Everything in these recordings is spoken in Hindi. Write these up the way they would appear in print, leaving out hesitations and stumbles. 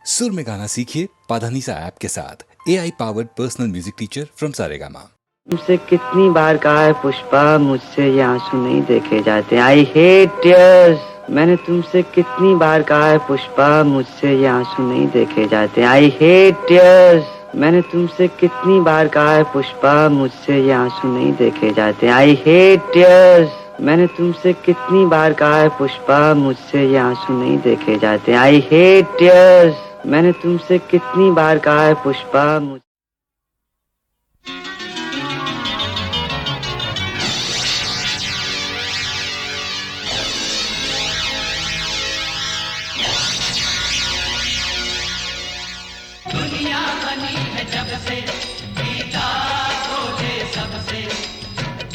सुर में गाना सीखिए पाधानीसा ऐप के साथ AI powered personal music teacher from Saregama. तुमसे कितनी बार कहा है पुष्पा, मुझसे ये आंसू नहीं देखे जाते। I hate tears. मैंने तुमसे कितनी बार कहा है पुष्पा, मुझसे ये आंसू नहीं देखे जाते। I hate tears. मैंने तुमसे कितनी बार कहा है पुष्पा, मुझसे ये आंसू नहीं देखे जाते। I hate tears. मैंने तुमसे कितनी बार कहा है पुष्पा, मुझसे ये आंसू नहीं देखे जाते। I hate tears. मैंने तुमसे कितनी बार कहा है पुष्पा। दुनिया बनी है जब से गीता खोजे सबसे।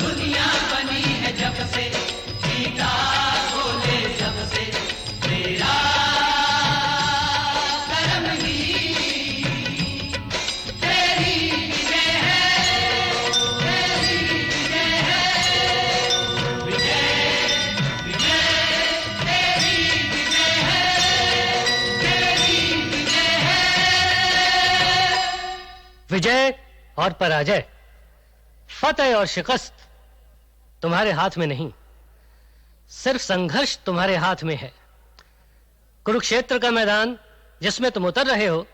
दुनिया बनी है जब से गीता खोजे सबसे। तेरा कर्म ही तेरी विजय है, तेरी विजय है। विजय विजय तेरी विजय है, तेरी विजय है। विजय और पराजय, फतेह और शिकस्त तुम्हारे हाथ में नहीं, सिर्फ संघर्ष तुम्हारे हाथ में है। कुरुक्षेत्र का मैदान जिसमें तुम उतर रहे हो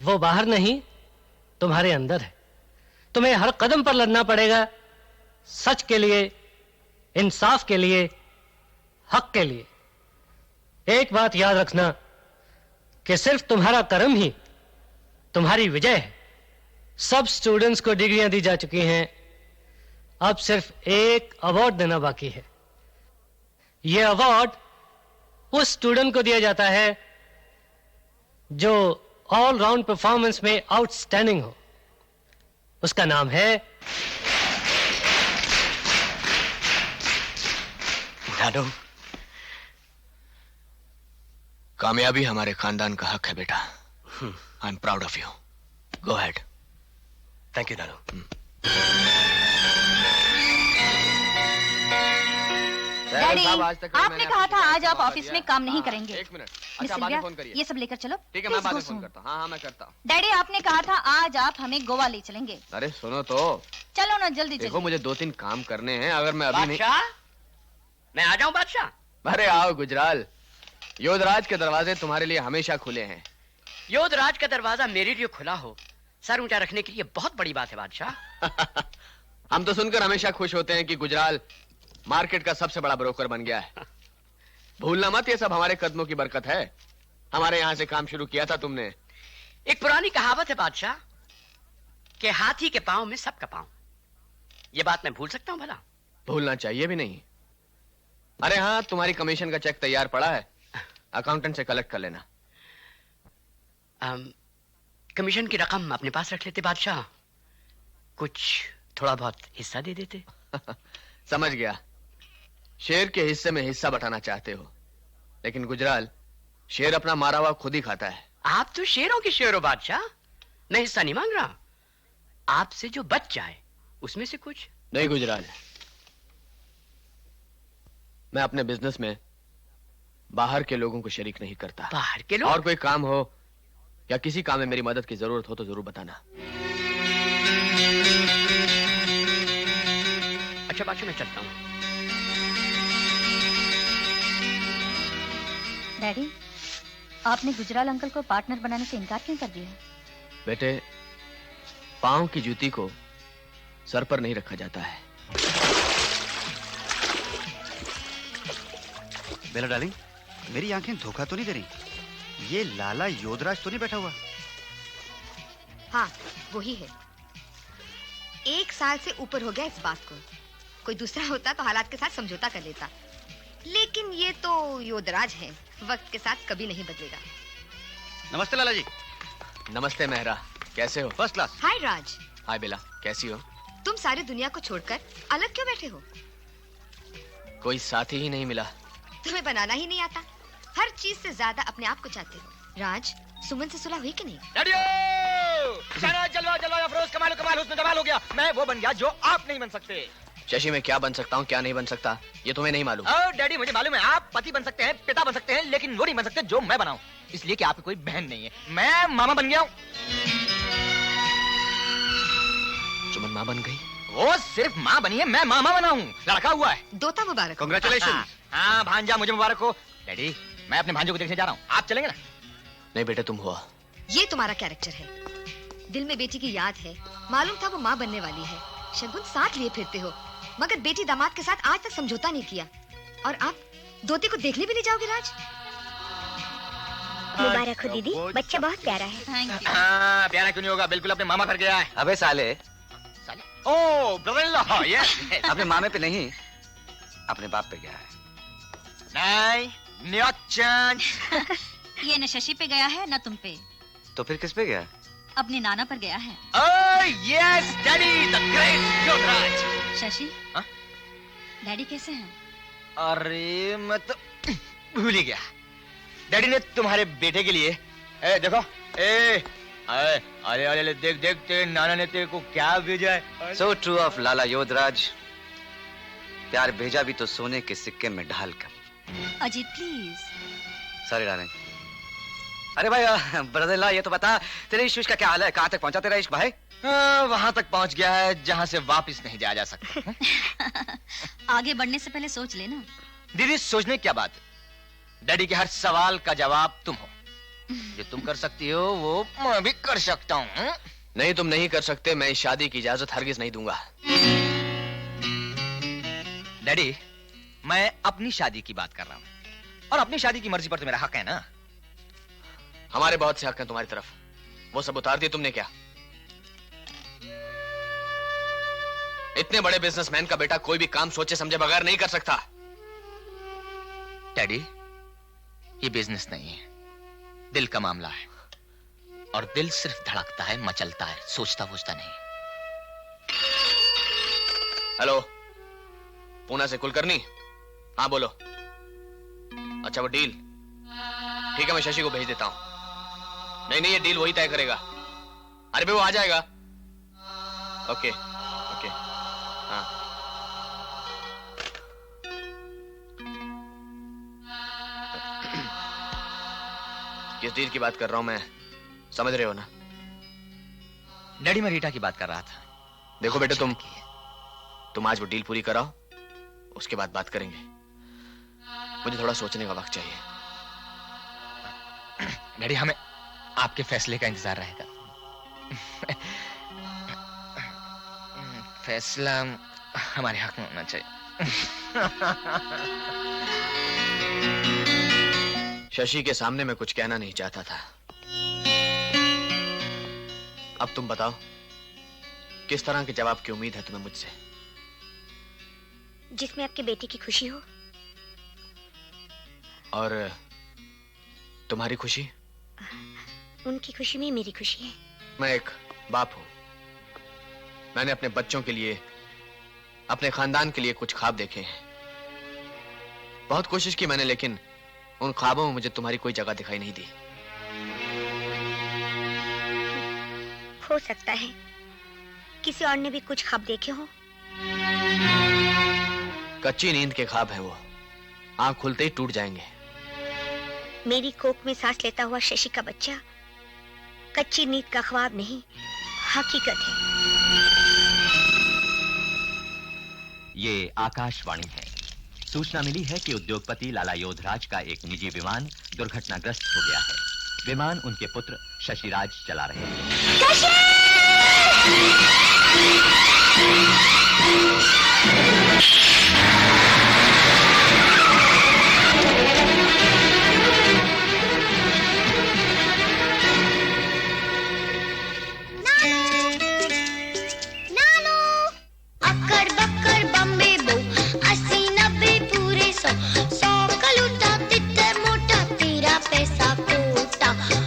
वो बाहर नहीं, तुम्हारे अंदर है। तुम्हें हर कदम पर लड़ना पड़ेगा, सच के लिए, इंसाफ के लिए, हक के लिए। एक बात याद रखना कि सिर्फ तुम्हारा कर्म ही तुम्हारी विजय है। सब स्टूडेंट्स को डिग्रियां दी जा चुकी हैं, अब सिर्फ एक अवार्ड देना बाकी है। यह अवार्ड उस स्टूडेंट को दिया जाता है जो ऑल राउंड परफॉर्मेंस में आउटस्टैंडिंग हो। उसका नाम है दादू। कामयाबी हमारे खानदान का हक है बेटा। I am proud of you. Go ahead. Thank you Dadu. Daddy, आपने कहा था आज आप ऑफिस में काम नहीं करेंगे। एक मिनट। मिस अच्छा, बाद में सिल्विया, फोन करिए। ये सब लेकर चलो। ठीक है, मैं Please बाद go में फोन soon. करता हूँ। हाँ मैं करता हूँ। डैडी, आपने कहा था आज आप हमें गोवा ले चलेंगे। अरे सुनो तो, चलो ना, जल्दी देखो चलो। मुझे 2-3 काम करने हैं। अगर मैं अभी नहीं। बादशाह, मैं आ जाऊं बादशाह? अरे आओ गुजराल। योधराज के दरवाजे तुम्हारे लिए हमेशा खुले हैं। योधराज का दरवाजा मेरे लिए खुला हो, सर ऊंचा रखने के लिए बहुत बड़ी बात है बादशाह। हम तो सुनकर हमेशा खुश होते हैं कि गुजराल मार्केट का सबसे बड़ा ब्रोकर बन गया है। भूलना मत, ये सब हमारे कदमों की बरकत है। हमारे यहाँ से काम शुरू किया था तुमने। एक पुरानी कहावत है बादशाह कि हाथी के पांव में सबका पांव। ये बात मैं भूल सकता हूं भला? भूलना चाहिए भी नहीं। अरे हाँ, तुम्हारी कमीशन का चेक तैयार पड़ा है, अकाउंटेंट से कलेक्ट कर लेना। कमीशन की रकम अपने पास रख लेते बादशाह, कुछ थोड़ा बहुत हिस्सा दे देते। समझ गया। शेर के हिस्से में हिस्सा बटाना चाहते हो, लेकिन गुजराल, शेर अपना मारा हुआ खुद ही खाता है। आप तो शेरों के शेर हो बादशाह। मैं हिस्सा नहीं मांग रहा, आपसे जो बच जाए उसमें से कुछ। नहीं गुजराल, मैं अपने बिजनेस में बाहर के लोगों को शरीक नहीं करता। बाहर के लोग? और कोई काम हो या किसी काम में मेरी मदद की जरूरत हो तो जरूर बताना। अच्छा बादशाह, मैं चलता हूँ। डैडी, आपने गुजराल अंकल को पार्टनर बनाने से इनकार क्यों कर दिया? बेटे, पांव की जूती को सर पर नहीं रखा जाता है। बेला डार्लिंग, मेरी आंखें धोखा तो नहीं दे रही? ये लाला योधराज तो नहीं बैठा हुआ? हाँ, वही है। 1 साल से ऊपर हो गया इस बात को। कोई दूसरा होता तो हालात के साथ समझौता कर लेता, लेकिन ये तो योधराज है, वक्त के साथ कभी नहीं बदलेगा। नमस्ते लाला जी। नमस्ते मेहरा, कैसे हो? First class. हाय राज, हाय बेला, कैसी हो? तुम सारी दुनिया को छोड़कर अलग क्यों बैठे हो? कोई साथी ही नहीं मिला। तुम्हें बनाना ही नहीं आता, हर चीज से ज्यादा अपने आप को चाहते हो। राज, सुमन से सुलह हुई कि नहीं? जलवा जलवा अफरोज कमाल कमाल हुस्न जमाल हो गया। मैं वो बन गया जो आप नहीं बन सकते। शशि, मैं क्या बन सकता हूँ क्या नहीं बन सकता ये तुम्हें नहीं मालूम। डैडी, मुझे मालूम है। आप पति बन सकते हैं, पिता बन सकते हैं, लेकिन वो नहीं बन सकते जो मैं बनाऊं। इसलिए कि आपकी कोई बहन नहीं है। मैं मामा बन गया हूँ। सुमन मां बन गई? वो सिर्फ माँ बनी है, मैं मामा बना हूँ। लड़का हुआ है। दोता मुबारक हो। Congratulations। हाँ भांजा, मुझे मुबारक हो। डैडी, मैं अपने भांजे को देखने जा रहा हूँ, आप चलेंगे ना? नहीं बेटे, तुम हुआ। ये तुम्हारा कैरेक्टर है। दिल में बेटी की याद है, मालूम था वो माँ बनने वाली है, शगुन साथ लिए फिरते हो, मगर बेटी दामाद के साथ आज तक समझौता नहीं किया, और आप दोते को देखने भी नहीं जाओगे राज? मुबारक हो दीदी, बच्चा बहुत प्यारा है। हाँ, प्यारा क्यों नहीं होगा, बिल्कुल अपने मामा घर गया है। अबे साले, ओह ब्रदर इन लॉ, यस। अपने मामे पे नहीं, अपने बाप पे गया है। नहीं, not chance। ये न शशि पे गया है न तुम पे, तो फिर किस पे गया? अपने नाना पर गया है। Oh yes, Daddy, the great Yograj. Shashi, हाँ? डैडी कैसे हैं? अरे मैं तो भूल ही गया। डैडी ने तुम्हारे बेटे के लिए, देखो, अरे अरे अरे देख देख, तेरे नाना ने तेरे को क्या भेजा है। So true of लाला योधराज, प्यार भेजा भी तो सोने के सिक्के में ढाल कर। अजीत प्लीज। Sorry darling. अरे भाई ब्रदर, ये तो बता, तेरे इश्क का क्या हाल है? कहाँ तक पहुंचा तेरा इश्क भाई? वहां तक पहुंच गया है जहां से वापस नहीं जाया जा सकता। आगे बढ़ने से पहले सोच लेना। दीदी, सोचने क्या बात है? डैडी के हर सवाल का जवाब तुम हो। जो तुम कर सकती हो वो मैं भी कर सकता हूँ। नहीं, तुम नहीं कर सकते। मैं इस शादी की इजाजत हरगिज नहीं दूंगा। डैडी, मैं अपनी शादी की बात कर रहा हूँ, और अपनी शादी की मर्जी पर तो मेरा हक है ना। हमारे बहुत से हक हैं तुम्हारी तरफ, वो सब उतार दिए तुमने क्या? इतने बड़े बिजनेसमैन का बेटा कोई भी काम सोचे समझे बगैर नहीं कर सकता। डैडी, ये बिजनेस नहीं है, दिल का मामला है, और दिल सिर्फ धड़कता है, मचलता है, सोचता वोचता नहीं। हेलो, पूना से कुलकर्णी? हाँ बोलो। अच्छा, वो डील ठीक है, मैं शशि को भेज देता हूं। नहीं नहीं, ये डील वही तय करेगा। अरे भाई, वो आ जाएगा। ओके ओके, हाँ। किस डील की बात कर रहा हूं मैं, समझ रहे हो ना? डैडी, मैं रीटा की बात कर रहा था। देखो बेटे, तुम आज वो डील पूरी कराओ, उसके बाद बात करेंगे। मुझे थोड़ा सोचने का वक्त चाहिए। डैडी, हमें आपके फैसले का इंतजार रहेगा। फैसला हमारे हक में होना चाहिए। शशि के सामने मैं कुछ कहना नहीं चाहता था। अब तुम बताओ, किस तरह के जवाब की उम्मीद है तुम्हें मुझसे? जिसमें आपके बेटे की खुशी हो। और तुम्हारी खुशी? उनकी खुशी में मेरी खुशी है। मैं एक बाप हूं। मैंने अपने बच्चों के लिए, अपने खानदान के लिए कुछ ख्वाब देखे हैं। बहुत कोशिश की मैंने, लेकिन उन ख्वाबों में मुझे तुम्हारी कोई जगह दिखाई नहीं दी। हो सकता है किसी और ने भी कुछ ख्वाब देखे हो। कच्ची नींद के ख्वाब हैं वो, आंख खुलते ही टूट जाएंगे। मेरी कोख में सांस लेता हुआ शशि का बच्चा कच्ची नींद का ख्वाब नहीं, हकीकत है। ये आकाशवाणी है। सूचना मिली है कि उद्योगपति लाला योधराज का एक निजी विमान दुर्घटनाग्रस्त हो गया है। विमान उनके पुत्र शशिराज चला रहे हैं।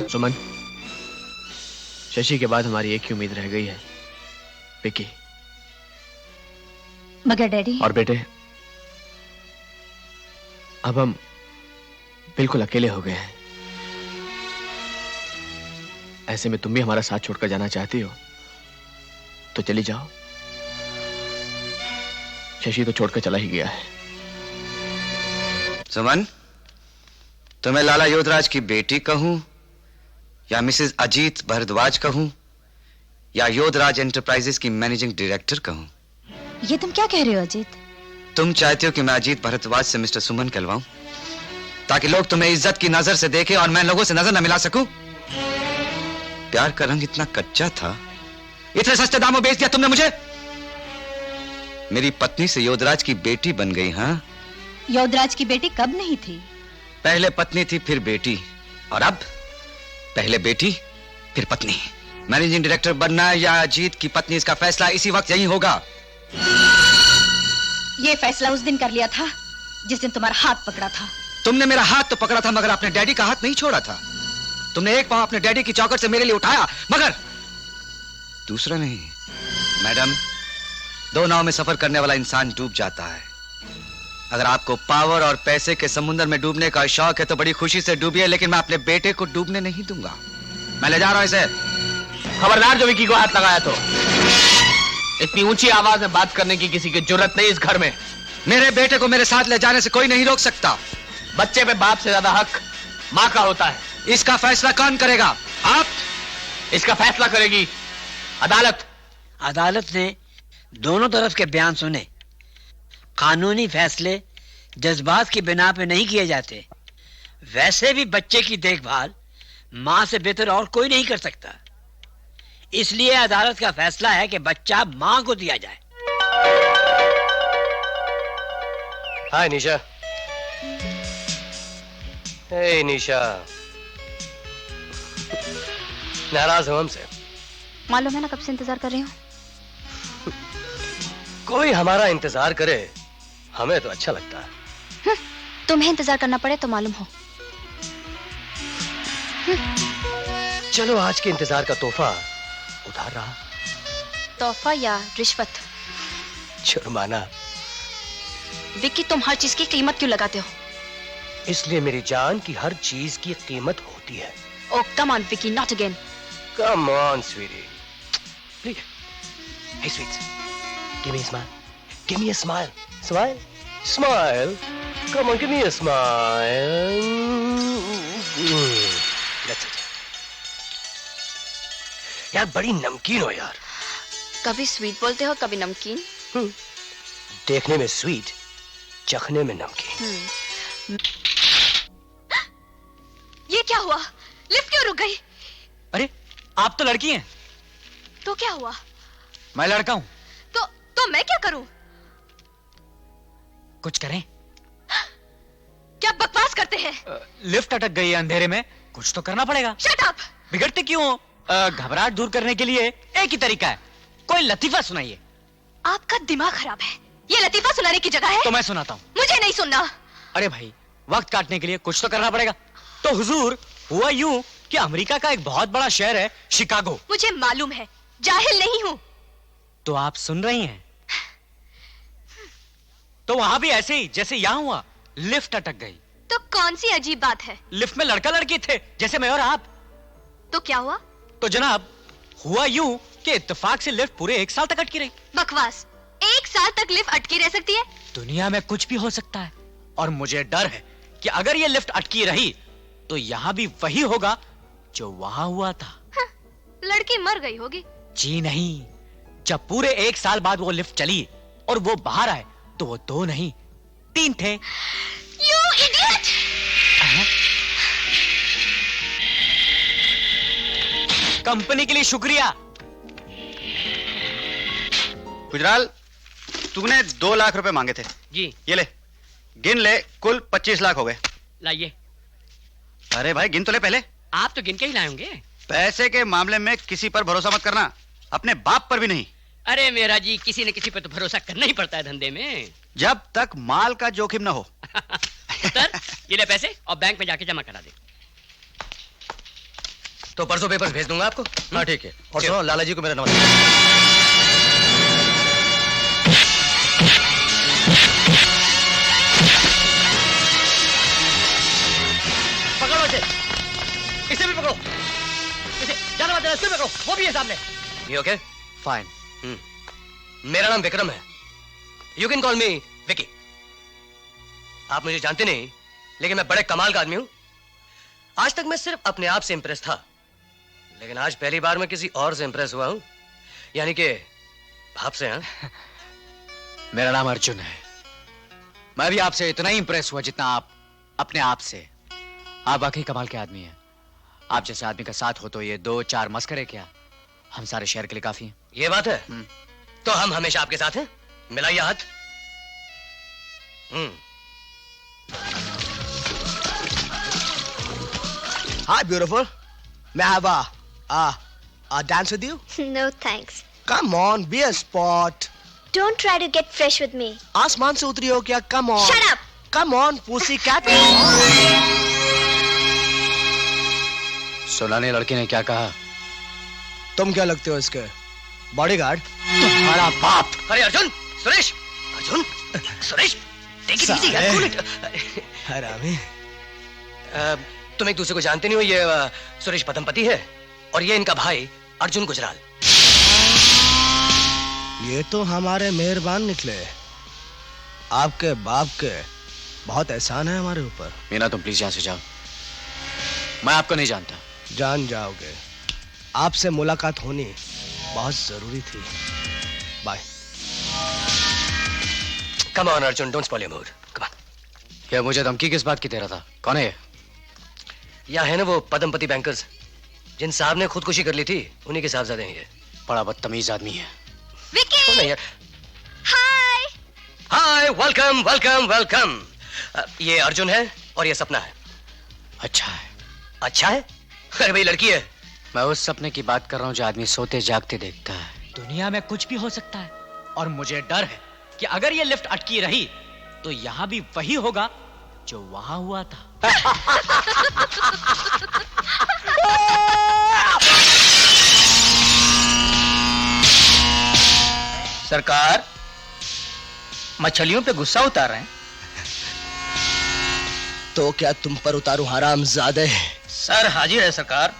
सुमन, शशि के बाद हमारी एक ही उम्मीद रह गई है, विकी। मगर डैडी। और बेटे, अब हम बिल्कुल अकेले हो गए हैं। ऐसे में तुम भी हमारा साथ छोड़कर जाना चाहती हो तो चली जाओ। शशि तो छोड़कर चला ही गया है। सुमन, तो मैं लाला योधराज की बेटी कहूं या मिसेस अजीत भारद्वाज कहूं या योधराज एंटरप्राइजेस की मैनेजिंग डायरेक्टर कहूं? ये तुम क्या कह रहे हो अजीत? तुम चाहते हो कि मैं अजीत भारद्वाज से मिस्टर सुमन कहलवाऊं ताकि लोग तुम्हें इज्जत की नजर से देखें और मैं लोगों से नजर न मिला सकूं? प्यार का रंग इतना कच्चा था, इतने सस्ते दामों बेच दिया तुमने मुझे। मेरी पत्नी से योधराज की बेटी बन गई। हाँ, योधराज की बेटी कब नहीं थी? पहले पत्नी थी फिर बेटी, और अब पहले बेटी फिर पत्नी। मैनेजिंग डायरेक्टर बनना या अजीत की पत्नी, इसका फैसला इसी वक्त यही होगा। ये फैसला उस दिन कर लिया था जिस दिन तुम्हारा हाथ पकड़ा था। तुमने मेरा हाथ तो पकड़ा था मगर अपने डैडी का हाथ नहीं छोड़ा था। तुमने एक पांव अपने डैडी की चौखट से मेरे लिए उठाया मगर दूसरा नहीं। मैडम, दो नाव में सफर करने वाला इंसान डूब जाता है। अगर आपको पावर और पैसे के समुद्र में डूबने का शौक है तो बड़ी खुशी से डूबिए, लेकिन मैं अपने बेटे को डूबने नहीं दूंगा। मैं ले जा रहा हूं इसे। खबरदार जो विकी को हाथ लगाया तो। इतनी ऊंची आवाज में बात करने की किसी की जरूरत नहीं इस घर में। मेरे बेटे को मेरे साथ ले जाने से कोई नहीं रोक सकता। बच्चे पे बाप से ज्यादा हक माँ का होता है। इसका फैसला कौन करेगा? आप? इसका फैसला करेगी अदालत। अदालत ने दोनों तरफ के बयान सुने। कानूनी फैसले जज्बात की बिना पे नहीं किए जाते। वैसे भी बच्चे की देखभाल माँ से बेहतर और कोई नहीं कर सकता। इसलिए अदालत का फैसला है कि बच्चा माँ को दिया जाए। हाय निशा। हे निशा, नाराज हो हमसे? मालूम है ना कब से इंतजार कर रही हूँ। कोई हमारा इंतजार करे हमें तो अच्छा लगता है। तुम्हें इंतजार करना पड़े तो मालूम हो। चलो आज के इंतजार का तोहफा उधार रहा। तोहफा या रिश्वत? जुर्माना। विक्की, तुम हर चीज की कीमत क्यों लगाते हो? इसलिए मेरी जान की हर चीज की कीमत होती है। Oh, come on, Vicky, not again. Come on, sweetie. Please. Hey, sweets. Give me a smile. Give me a smile. Smile. Smile. Come on, give me a smile. That's it. यार बड़ी नमकीन हो यार। कभी स्वीट बोलते हो, कभी नमकीन। देखने में स्वीट, चखने में नमकीन। ये क्या हुआ? लिफ्ट क्यों रुक गई? अरे आप तो लड़की हैं। तो क्या हुआ? मैं लड़का हूं। तो मैं क्या करूं? कुछ करें? क्या बकवास करते हैं? लिफ्ट अटक गई है अंधेरे में, कुछ तो करना पड़ेगा। Shut up! बिगड़ते क्यों हो? घबराहट दूर करने के लिए एक ही तरीका है, कोई लतीफा सुनाइए। आपका दिमाग खराब है। ये लतीफा सुनाने की जगह है? तो मैं सुनाता हूँ। मुझे नहीं सुनना। अरे भाई, वक्त काटने के लिए कुछ तो करना पड़ेगा। तो हुजूर, हुआ यूं कि अमेरिका का एक बहुत बड़ा शहर है शिकागो। मुझे मालूम है, जाहिल नहीं हूँ। तो आप सुन रही हैं? तो वहां भी ऐसे ही जैसे यहाँ हुआ, लिफ्ट अटक गई। तो कौन सी अजीब बात है? लिफ्ट में लड़का लड़की थे, जैसे मैं और आप। तो क्या हुआ? तो जनाब, हुआ यूं कि इत्तेफाक से लिफ्ट पूरे 1 साल तक अटकी रही। बकवास। 1 साल तक लिफ्ट अटकी रह सकती है? दुनिया में कुछ भी हो सकता है, और मुझे डर है कि अगर ये लिफ्ट अटकी रही तो यहाँ भी वही होगा जो वहां हुआ था। लड़की मर गई होगी। जी नहीं, जब पूरे 1 साल बाद वो लिफ्ट चली और वो बाहर आए तो वो 2 नहीं 3 थे। You idiot! कंपनी के लिए शुक्रिया। गुजराल, तूने 2 लाख रुपए मांगे थे। जी। ये ले, गिन ले, कुल 25 लाख हो गए। लाइए। अरे भाई गिन तो ले पहले। आप तो गिन के ही लाए होंगे। पैसे के मामले में किसी पर भरोसा मत करना, अपने बाप पर भी नहीं। अरे मेरा जी, किसी न किसी पर तो भरोसा करना ही पड़ता है धंधे में। जब तक माल का जोखिम न हो। सर, ये ले पैसे और बैंक में जाके जमा करा दे। तो परसों पेपर्स भेज दूंगा आपको। हाँ ठीक है। और सुनो, लाला जी को मेरा नमस्कार। पकड़ो इसे, इसे भी पकड़ो, इसे जाना मत, इसे पकड़ो, वो भी है सामने। You okay? Fine. मेरा नाम विक्रम है। You can call me Vicky. आप मुझे जानते नहीं, लेकिन मैं बड़े कमाल का आदमी हूं आज तक मैं सिर्फ अपने आप से इंप्रेस था, लेकिन आज पहली बार मैं किसी और से इंप्रेस हुआ हूं, यानी कि आपसे। हाँ, मेरा नाम अर्जुन है। मैं भी आपसे इतना ही इंप्रेस हुआ जितना आप अपने आप से। आप वाकई कमाल के आदमी हैं। आप जैसे आदमी का साथ हो तो ये 2-4 मस्करे क्या, हम सारे शहर के लिए काफी हैं। ये बात है। तो हम हमेशा आपके साथ हैं। मिलाइए हाथ। Hi, beautiful. May I have a dance with you? No thanks. Come on, be a sport. Don't try to get fresh with me. आसमान से उतरी हो क्या? Come on. Shut up. Come on, pussycat. सुना नहीं लड़की ने क्या कहा? तुम क्या लगते हो इसके? बॉडीगार्ड? तुम्हारा बाप। अरे Arjun, Suresh, Arjun, Suresh, take it easy यार, cool it. हरामी। तुम एक दूसरे को जानते नहीं हो। ये सुरेश पदमपति है और ये इनका भाई अर्जुन गुजराल। ये तो हमारे मेहरबान निकले। आपके बाप के बहुत एहसान है हमारे ऊपर। मीना तुम प्लीज यहाँ से जाओ। मैं आपको नहीं जानता। जान जाओगे। आपसे मुलाकात होनी बहुत जरूरी थी। Bye. Come on Arjun, don't spoil your mood. Come on. क्या मुझे धमकी किस बात की दे रहा था? कौन है ये? यहाँ है ना वो पदमपति बैंकर्स, जिन साहब ने खुदकुशी कर ली थी, उन्हीं के साहबजादे हैं ये। बड़ा बदतमीज आदमी है। विकी! हाय! हाय, वेलकम, वेलकम, वेलकम। ये अर्जुन है और ये सपना है। अच्छा है। अच्छा है? अरे भाई लड़की है। मैं उस सपने की बात कर रहा हूँ जो आदमी सोते जागते देखता है। दुनिया में कुछ भी हो सकता है और मुझे डर है कि अगर ये लिफ्ट अटकी रही तो यहाँ भी वही होगा जो वहां हुआ था। सरकार मछलियों पे गुस्सा उतार रहे हैं। तो क्या तुम पर उतारू हरामजादे? सर हाजिर है सरकार।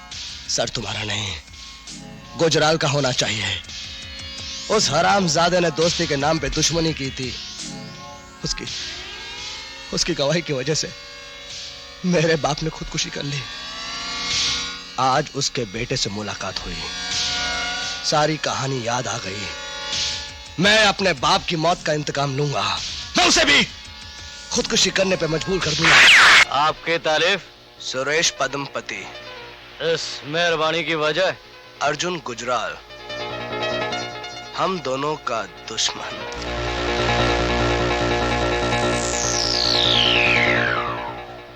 सर तुम्हारा नहीं, गुजराल का होना चाहिए। उस हरामजादे ने दोस्ती के नाम पे दुश्मनी की थी। उसकी गवाही की वजह से मेरे बाप ने खुदकुशी कर ली। आज उसके बेटे से मुलाकात हुई, सारी कहानी याद आ गई। मैं अपने बाप की मौत का इंतकाम लूंगा। मैं उसे भी खुदकुशी करने पे मजबूर कर दूंगा। आपके तारीफ सुरेश पदमपति। इस मेहरबानी की वजह अर्जुन गुजराल, हम दोनों का दुश्मन।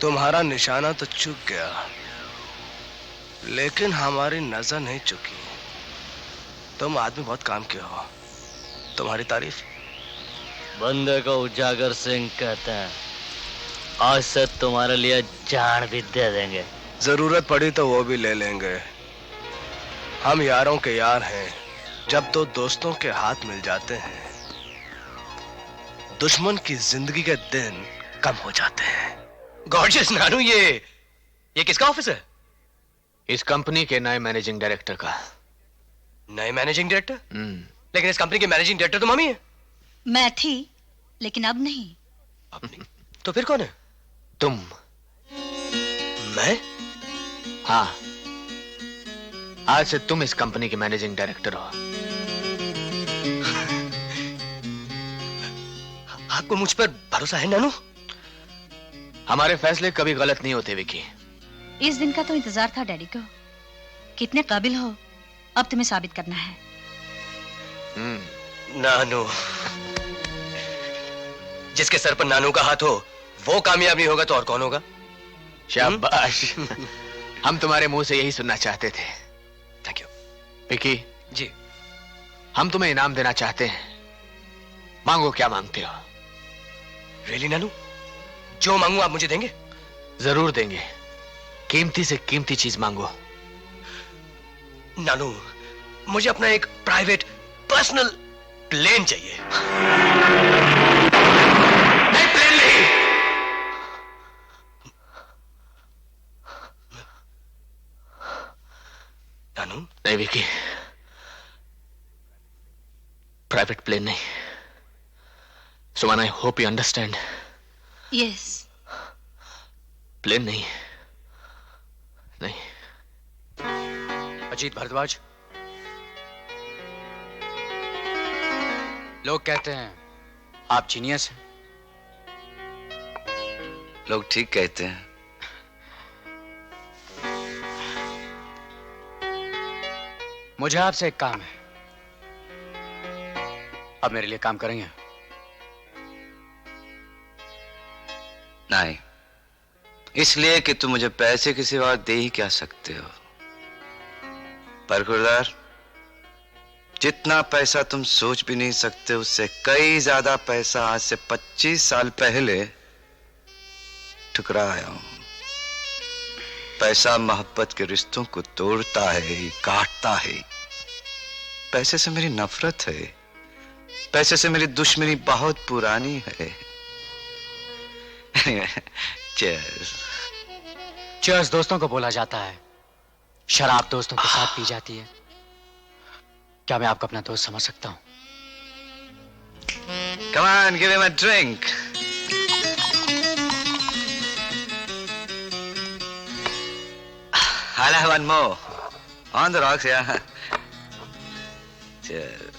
तुम्हारा निशाना तो चूक गया, लेकिन हमारी नजर नहीं चुकी। तुम आदमी बहुत काम के हो। तुम्हारी तारीफ बंदे को उजागर सिंह कहते हैं। आज से तुम्हारे लिए जान भी दे देंगे। जरूरत पड़ी तो वो भी ले लेंगे। हम यारों के यार हैं। जब दो दोस्तों के हाथ मिल जाते हैं, दुश्मन की जिंदगी के दिन कम हो जाते हैं। गॉर्जियस नानू, ये किसका ऑफिस है? इस कंपनी के नए मैनेजिंग डायरेक्टर का। नए मैनेजिंग डायरेक्टर? लेकिन इस कंपनी के मैनेजिंग डायरेक्टर तो मम्मी है। मैं थी, लेकिन अब नहीं। अब नहीं? तो फिर कौन है? तुम। मैं? हाँ, आज से तुम इस कंपनी के मैनेजिंग डायरेक्टर हो। आपको मुझ पर भरोसा है नानू? हमारे फैसले कभी गलत नहीं होते विकी। इस दिन का तो इंतजार था डैडी को। कितने काबिल हो, अब तुम्हें साबित करना है। नानू, जिसके सर पर नानू का हाथ हो वो कामयाब नहीं होगा तो और कौन होगा? शाबाश। हम तुम्हारे मुंह से यही सुनना चाहते थे। थैंक यू विकी जी। हम तुम्हें इनाम देना चाहते हैं। मांगो, क्या मांगते हो? रियली नानू, जो मांगू आप मुझे देंगे? जरूर देंगे। कीमती से कीमती चीज मांगो। नानू, मुझे अपना एक प्राइवेट पर्सनल प्लेन चाहिए। नहीं, प्लेन नहीं। नानू? नहीं विकी, प्राइवेट प्लेन नहीं। Suman, I hope you understand. Yes. Plane नहीं, अजीत भारद्वाज, लोग कहते हैं आप जीनियस हैं। लोग ठीक कहते हैं। मुझे आपसे एक काम है, आप मेरे लिए काम करेंगे? नहीं, इसलिए कि तुम मुझे पैसे के सिवा दे ही क्या सकते हो। पर खुरदार, जितना पैसा तुम सोच भी नहीं सकते उससे कई ज्यादा पैसा आज से 25 साल पहले ठुकराया हूं। पैसा मोहब्बत के रिश्तों को तोड़ता है, काटता है। पैसे से मेरी नफरत है, पैसे से मेरी दुश्मनी बहुत पुरानी है। चीयर्स। चीयर्स दोस्तों को बोला जाता है, शराब दोस्तों के साथ पी जाती है। क्या मैं आपको अपना दोस्त समझ सकता हूं? Come on, give him a drink. I'll have one more. On the rocks, yeah. Cheers.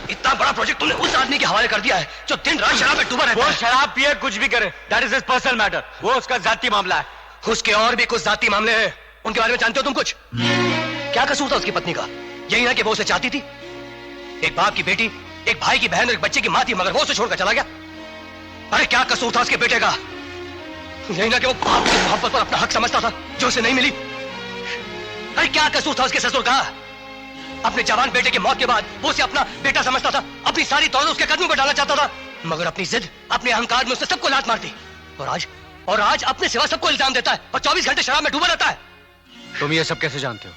इतना बड़ा प्रोजेक्ट तुमने उस आदमी के हवाले कर दिया है जो दिन रात शराब में डूबा रहता है। वो शराब पिए कुछ भी करे, that is his personal matter. वो उसका जाती मामला है। उसके और भी कुछ जाती मामले हैं, उनके बारे में जानते हो तुम कुछ? क्या कसूर था उसकी पत्नी का? यही ना कि वो उसे चाहती थी। एक बाप की बेटी, एक भाई की बहन और एक बच्चे की माँ थी, मगर वो उसे छोड़कर चला गया। अरे क्या कसूर था उसके बेटे का? यही ना कि वो बाप की मोहब्बत पर अपना हक समझता था जो उसे नहीं मिली। अरे क्या कसूर था उसके ससुर का? अपने जवान बेटे की मौत के बाद वो उसे अपना बेटा समझता था, अपनी सारी दौलत उसके कदमों पर डालना चाहता था, मगर अपनी जिद, अपने अहंकार में उसने सबको लात मार दी। और आज अपने सिवा सबको इल्जाम देता है और 24 घंटे शराब में डूबा रहता है। तुम ये सब कैसे जानते हो?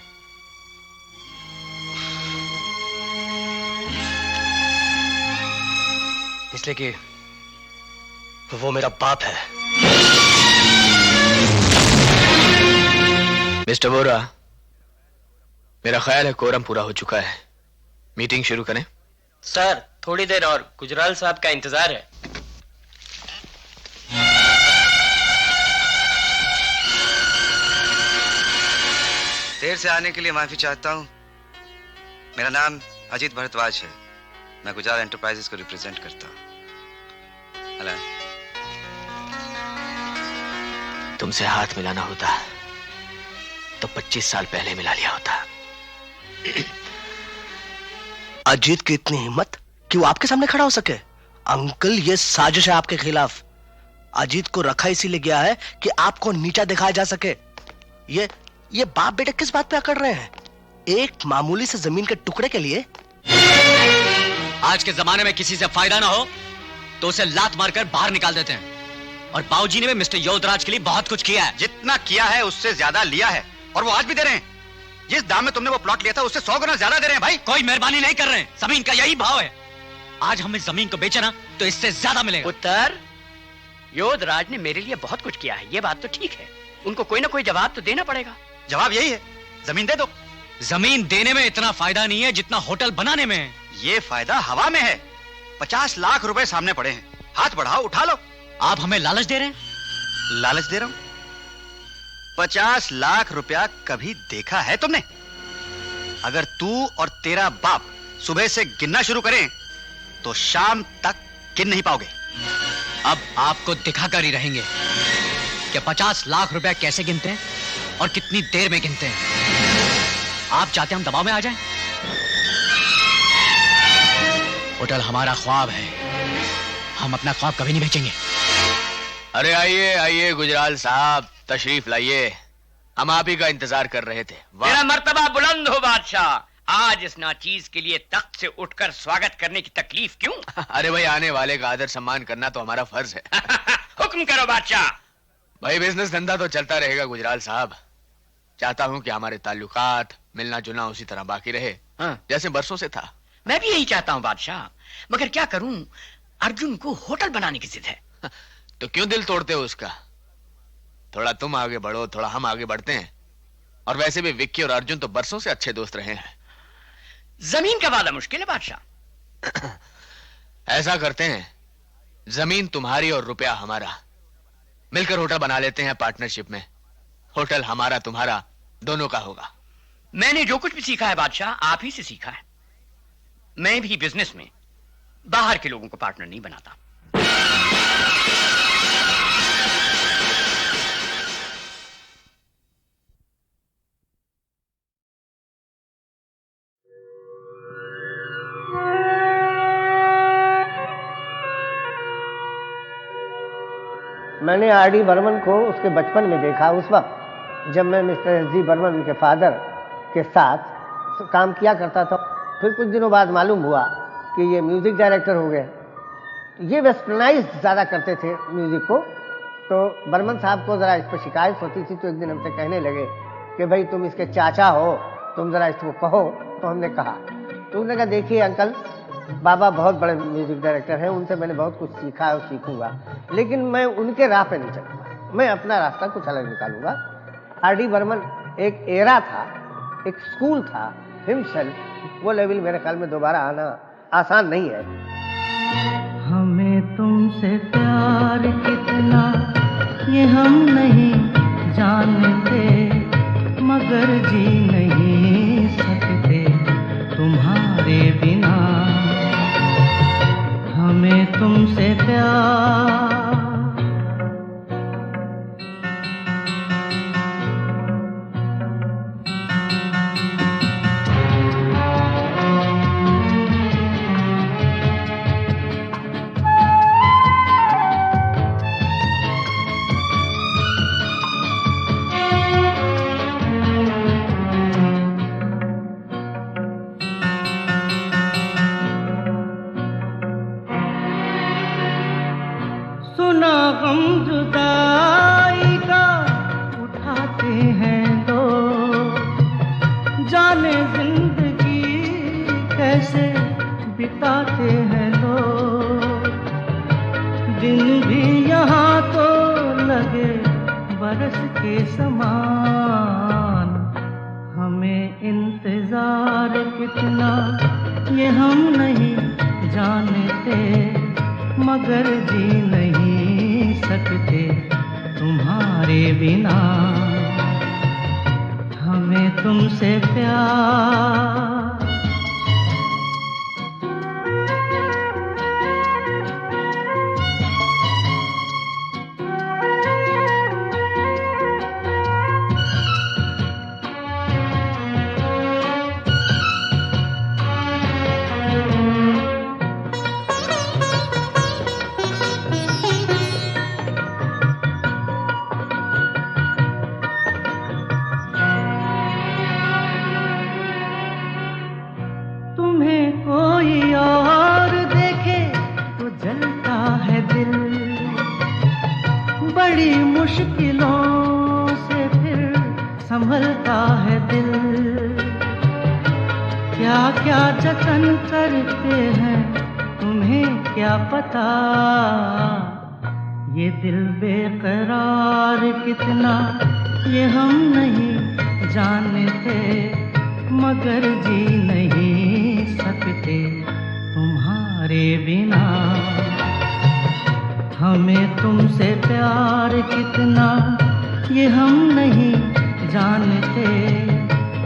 इसलिए कि वो मेरा बाप है। मिस्टर वोरा, मेरा ख्याल है कोरम पूरा हो चुका है। मीटिंग शुरू करें? सर थोड़ी देर और, गुजराल साहब का इंतजार है। देर से आने के लिए माफी चाहता हूं। मेरा नाम अजीत भारद्वाज है। मैं गुजराल एंटरप्राइजेस को रिप्रेजेंट करता हूं। हेलो। तुमसे हाथ मिलाना होता तो 25 साल पहले मिला लिया होता। अजीत की इतनी हिम्मत कि वो आपके सामने खड़ा हो सके? अंकल, ये साजिश है आपके खिलाफ। अजीत को रखा इसीलिए गया है कि आपको नीचा दिखाया जा सके। ये बाप बेटे किस बात पे अकड़ रहे हैं? एक मामूली से जमीन के टुकड़े के लिए? आज के जमाने में किसी से फायदा ना हो तो उसे लात मारकर बाहर निकाल देते हैं। और बाबूजी ने भी मिस्टर योधराज के लिए बहुत कुछ किया है। जितना किया है उससे ज्यादा लिया है, और वो आज भी दे रहे हैं। जिस दाम में तुमने वो प्लॉट लिया था उससे 100 गुना ज्यादा दे रहे हैं भाई। कोई मेहरबानी नहीं कर रहे हैं, जमीन का यही भाव है। आज हम इस जमीन को बेचे ना तो इससे ज्यादा मिलेगा। उत्तर, योधराज ने मेरे लिए बहुत कुछ किया है, ये बात तो ठीक है। उनको कोई ना कोई जवाब तो देना पड़ेगा। जवाब यही है, जमीन दे दो। जमीन देने में इतना फायदा नहीं है जितना होटल बनाने में है। ये फायदा हवा में है। 50 लाख रुपए सामने पड़े हैं, हाथ बढ़ाओ, उठा लो। आप हमें लालच दे रहे हैं? लालच दे रहा हूं? 50 लाख रुपया कभी देखा है तुमने? अगर तू और तेरा बाप सुबह से गिनना शुरू करें तो शाम तक गिन नहीं पाओगे। अब आपको दिखाकर ही रहेंगे कि 50 लाख रुपया कैसे गिनते हैं और कितनी देर में गिनते हैं। आप चाहते हम दबाव में आ जाएं? होटल हमारा ख्वाब है, हम अपना ख्वाब कभी नहीं बेचेंगे। अरे आइए आइए गुजराल साहब, तशरीफ लाइए। हम आप ही का इंतजार कर रहे थे। मेरा मर्तबा बुलंद हो बादशाह। आज इस नाचीज के लिए तख्त से उठकर स्वागत करने की तकलीफ क्यों? अरे भाई, आने वाले का आदर सम्मान करना तो हमारा फर्ज है। हुक्म करो बादशाह। भाई बिजनेस धंधा तो चलता रहेगा गुजराल साहब। चाहता हूं कि हमारे ताल्लुकात, मिलना जुलना उसी तरह बाकी रहे जैसे बरसों से था। मैं भी यही चाहता हूँ बादशाह, मगर क्या करूं, अर्जुन को होटल बनाने की जिद है। तो क्यों दिल तोड़ते हो उसका? थोड़ा तुम आगे बढ़ो, थोड़ा हम आगे बढ़ते हैं। और वैसे भी विक्की और अर्जुन तो बरसों से अच्छे दोस्त रहे हैं। जमीन का वादा मुश्किल है बादशाह। ऐसा करते हैं, जमीन तुम्हारी और रुपया हमारा। मिलकर होटल बना लेते हैं पार्टनरशिप में। होटल हमारा तुम्हारा दोनों का होगा। मैंने जो कुछ भी सीखा है बादशाह, आप ही से सीखा है। मैं भी बिजनेस में बाहर के लोगों को पार्टनर नहीं बनाता। मैंने आर.डी. बर्मन को उसके बचपन में देखा, उस वक्त जब मैं मिस्टर एस.जी. बर्मन के फादर के साथ काम किया करता था। फिर कुछ दिनों बाद मालूम हुआ कि ये म्यूज़िक डायरेक्टर हो गए। ये वेस्टर्नाइज ज़्यादा करते थे म्यूज़िक को। तो बर्मन साहब को ज़रा इस पर शिकायत होती थी, तो एक दिन हमसे कहने लगे कि भाई तुम इसके चाचा हो, तुम ज़रा इसको कहो। तो हमने कहा, तो उसने कहा देखिए अंकल, बाबा बहुत बड़े म्यूज़िक डायरेक्टर हैं, उनसे मैंने बहुत कुछ सीखा और सीखूंगा, लेकिन मैं उनके राह पे नहीं चलूँगा, मैं अपना रास्ता कुछ अलग निकालूंगा। आर.डी. बर्मन एक एरा था, एक स्कूल था हिमसेल्फ। वो लेवल मेरे ख्याल में दोबारा आना आसान नहीं है। हमें तुमसे प्यार कितना ये हम नहीं जानते, मगर जी नहीं सकते तुम्हारे बिना। हमें तुमसे प्यार गम जुदाई का उठाते हैं लोग, जाने जिंदगी कैसे बिताते हैं लोग। दिन भी यहाँ तो लगे बरस के समान, हमें इंतजार कितना ये हम नहीं जानते, मगर जी नहीं सकते तुम्हारे बिना। हमें तुमसे प्यार मुश्किलों से फिर संभलता है दिल। क्या क्या जतन करते हैं तुम्हें क्या पता, ये दिल बेकरार कितना ये हम नहीं जानते, मगर जी नहीं सकते तुम्हारे बिना। हमें तुमसे प्यार कितना ये हम नहीं जानते,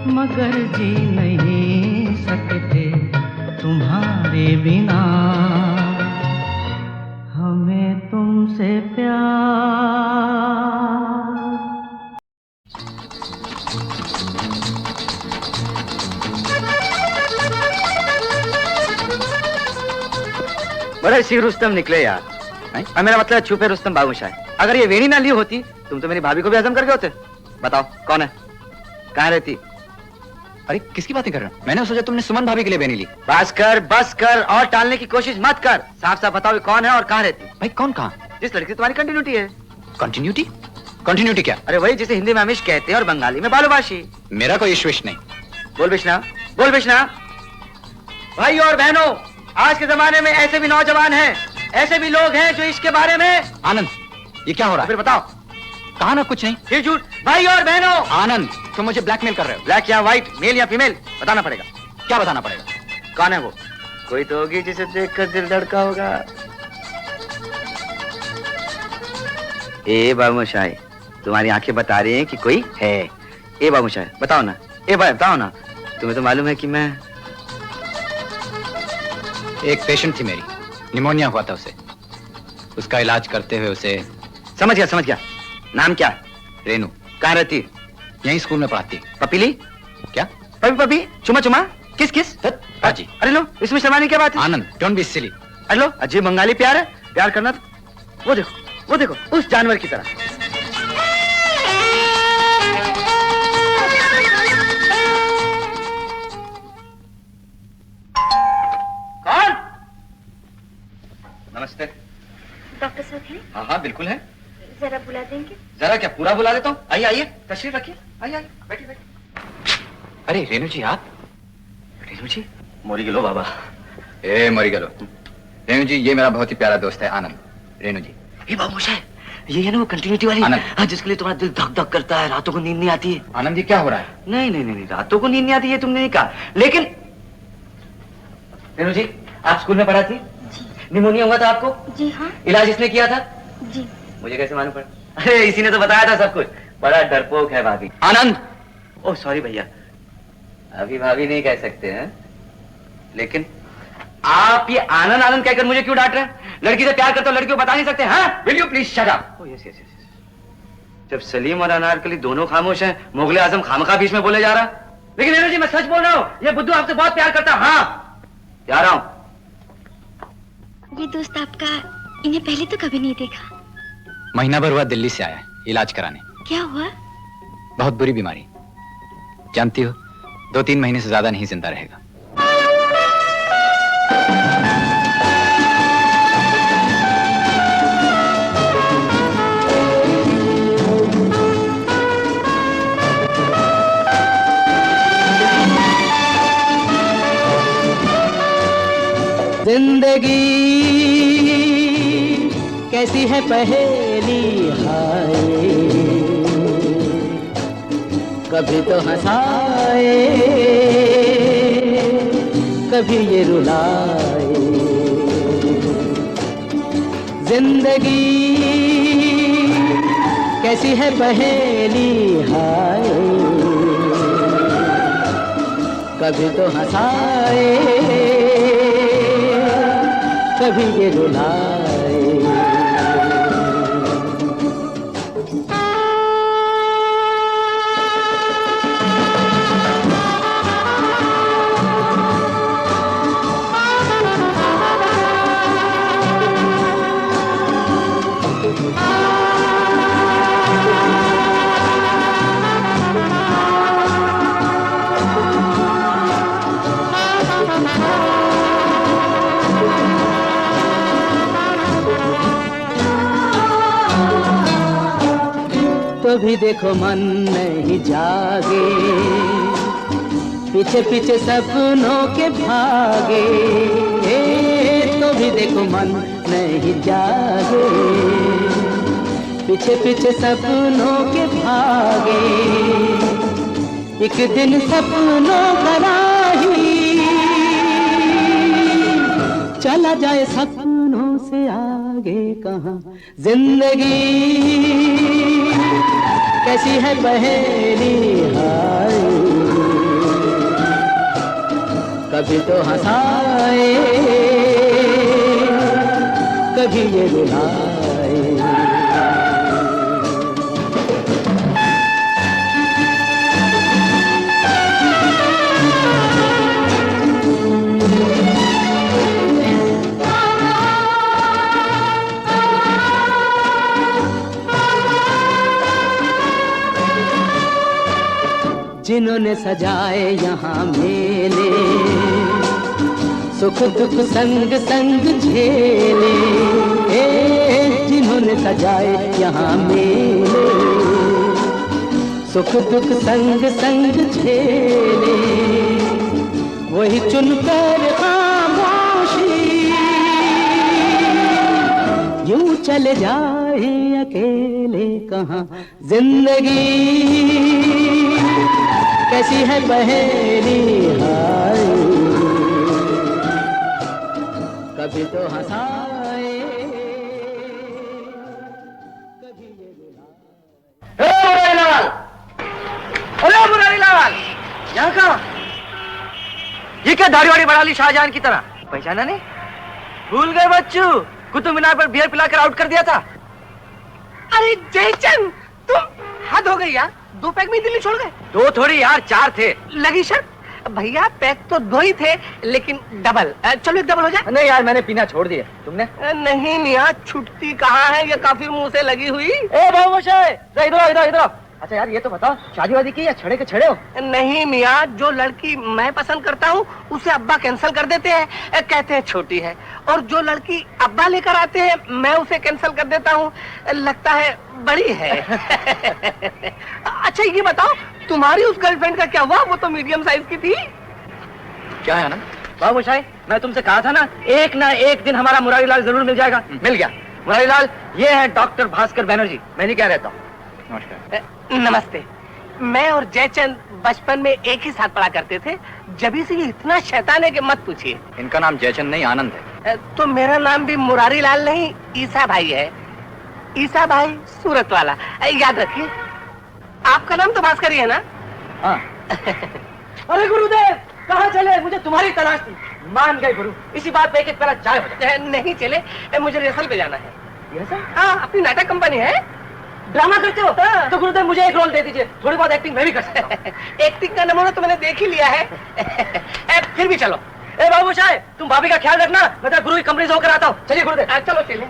मगर जी नहीं सकते तुम्हारे बिना। हमें तुमसे प्यार बड़े सी रुस्तम निकले यार। और मेरा मतलब छुपे रुस्तम बाबूशाह। अगर ये वेणी ना ली होती तुम तो मेरी भाभी को भी हजम करके होते। बताओ कौन है, कहाँ रहती? अरे किसकी बातें कर रहे हो? मैंने सोचा तुमने सुमन भाभी के लिए वेणी ली। बस कर और टालने की कोशिश मत कर। साफ साफ बताओ कौन है और कहाँ रहती? भाई कौन कहाँ? जिस लड़की तुम्हारी कंटिन्यूटी है। कंटिन्यूटी? कंटिन्यूटी क्या? अरे वही जिसे हिंदी में अमिश कहते हैं और बंगाली में बालूबाशी। मेरा कोई इश्विश नहीं। बोल बिश्ना, बोल बिश्ना। भाई और बहनों, आज के जमाने में ऐसे भी नौजवान हैं, ऐसे भी लोग हैं जो इसके बारे में। आनंद, ये क्या हो रहा है? फिर बताओ। कहा ना कुछ नहीं। फिर झूठ। भाई और बहनों। आनंद, तुम मुझे ब्लैकमेल कर रहे हो। ब्लैक या व्हाइट, मेल या फीमेल, बताना पड़ेगा। क्या बताना पड़ेगा? कौन है वो? कोई तो होगी जिसे देखकर दिल धड़का होगा। ए बाबूशाही, तुम्हारी आंखें बता रही हैं कि कोई है। ए बाबूशाही बताओ ना, ए भाई बताओ ना, तुम्हें तो मालूम है कि मैं। एक पेशेंट थी मेरी, निमोनिया हुआ था उसे, उसका इलाज करते हुए उसे। समझ गया। नाम क्या? रेनू। कहाँ रहती? यहीं स्कूल में पढ़ाती। पपीली? क्या? पपी चुमा किस? हाजी। अरे लो, इसमें शर्माने की क्या बात है? आनंद, डोंट बी सिली। अरे लो, अजीब बंगाली प्यार है, प्यार करना तो वो देखो उस जानवर की तरह। कौन? नमस्ते। डॉक्टर साहब हैं? हाँ बिल्कुल है। जरा बुला देंगे? जरा क्या, पूरा बुला देता हूँ। आइए तशरीफ रखिए, आइए बैठिए। अरे रेनू जी आप? रेनू जी मोरी गलो बाबा। ए मरी गलो। रेनू जी ये मेरा बहुत ही प्यारा दोस्त है आनंद। रेनू जी ये बाबूशाह, ये है ना वो कंटिन्यूटी वाली, हाँ, जिसके लिए तुम्हारा दिल धक धक करता है, रातों को नींद नहीं आती है। आनंद जी क्या हो रहा है? नहीं, रातों को नींद नहीं आती है तुमने नहीं कहा, लेकिन रेनू जी आप स्कूल में पढ़ा थी? निमोनिया हुआ था आपको? जी हाँ। इलाज इसने किया था? जी। मुझे कैसे मालूम पड़ा? अरे इसी ने तो बताया था सब कुछ। बड़ा डरपोक है भाभी। आनंद। ओह सॉरी भैया, अभी भाभी नहीं कह सकते हैं, लेकिन आप ये आनंद कहकर मुझे क्यों डांट रहे हैं? लड़की से प्यार करते हो, लड़की को बता नहीं सकते? हाँ, will you please shut up? Yes. जब सलीम और अनारकली दोनों खामोश हैं, मुगले आजम खामखा बीच में बोले जा रहा। लेकिन रेनू जी मैं सच बोल रहा हूँ, ये बुद्धू आपसे बहुत प्यार करता है। हाँ जा रहा हूँ। ये दोस्त आपका, इन्हें पहले तो कभी नहीं देखा। महीना भर हुआ दिल्ली से आया है इलाज कराने। क्या हुआ? बहुत बुरी बीमारी, जानती हो, 2-3 महीने से ज्यादा नहीं जिंदा रहेगा। जिंदगी कैसी है पहेली हाय, कभी तो हंसाए कभी ये रुलाए। जिंदगी कैसी है पहेली हाय, कभी तो हंसाए कभी ये रुलाए। तो भी देखो मन नहीं जागे, पीछे पीछे सपनों के भागे। तो भी देखो मन नहीं जागे, पीछे पीछे सपनों के भागे। एक दिन सपनों का राही चला जाए सपनों से आगे कहाँ। जिंदगी कैसी है पहेली हाय, कभी तो हंसाए कभी ये रुलाए। जिन्होंने सजाए यहाँ मेले, सुख दुख संग संग झेले। जिन्होंने सजाए यहाँ मेले, सुख दुख संग संग झेले। वही चुनकर खामोशी यूं चले जाए अकेले कहाँ। जिंदगी कैसी है पहेली हाय, कभी तो हंसाए कभी दाढ़ी वाड़ी बढ़ा ली शाहजहान की तरह, पहचाना नहीं? भूल गए बच्चू, कुतुब मीनार पर बियर पिलाकर आउट कर दिया था। अरे जयचंद, तुम हद हो गई यार, 2 पैक में दिल्ली छोड़ गए। 2 थोड़ी यार, 4 थे। लगी शर्त भैया, पैक तो 2 ही थे, लेकिन डबल। चलो एक डबल हो जाए। नहीं यार, मैंने पीना छोड़ दिया। तुमने? नहीं मियाँ, छुट्टी कहाँ है, ये काफी मुंह से लगी हुई। ए बाबूशाह, इधर इधर। अच्छा यार, ये तो बताओ, शादी वादी की या छड़े के छड़े हो? नहीं मियाँ, जो लड़की मैं पसंद करता हूँ उसे अब्बा कैंसिल कर देते हैं, कहते हैं छोटी है, और जो लड़की अब्बा लेकर आते हैं मैं उसे कैंसिल कर देता हूँ, लगता है बड़ी है। अच्छा ये बताओ, तुम्हारी उस गर्लफ्रेंड का क्या हुआ? वो तो मीडियम साइज की थी। क्या है ना बाबूशाह, मैं तुमसे कहा था ना एक दिन हमारा मुरारी लाल जरूर मिल जाएगा। मिल गया। मुरारी लाल, ये है डॉक्टर भास्कर बैनर्जी। मैं नहीं क्या रहता हूँ। नमस्कार। नमस्ते। मैं और जयचंद बचपन में एक ही साथ पढ़ा करते थे, जभी से ये इतना शैतान है कि मत पूछिए। इनका नाम जयचंद नहीं, आनंद है। तो मेरा नाम भी मुरारी लाल नहीं, ईसा भाई है। ईसा भाई सूरत वाला, याद रखिए। आपका नाम तो भास्कर ही है ना? हाँ। अरे गुरुदेव, कहाँ चले? मुझे तुम्हारी तलाश थी। मान गए गुरु, इसी बात पे एक पहला चाय हो जाए। नहीं चले, मुझे रिहर्सल पे जाना है। रिहर्सल? हाँ, अपनी नाटक कंपनी है। ड्रामा करते हो? तो गुरुदेव मुझे एक रोल दे दीजिए, थोड़ी बहुत एक्टिंग मैं भी कर सकता हूँ। एक्टिंग का नमूना तो मैंने देख ही लिया है। फिर भी चलो। ए बाबूशाह, तुम भाभी का ख्याल रखना, मैं तो गुरु की कंपनी से होकर आता हूँ। चलिए गुरुदेव। चलो चलिए।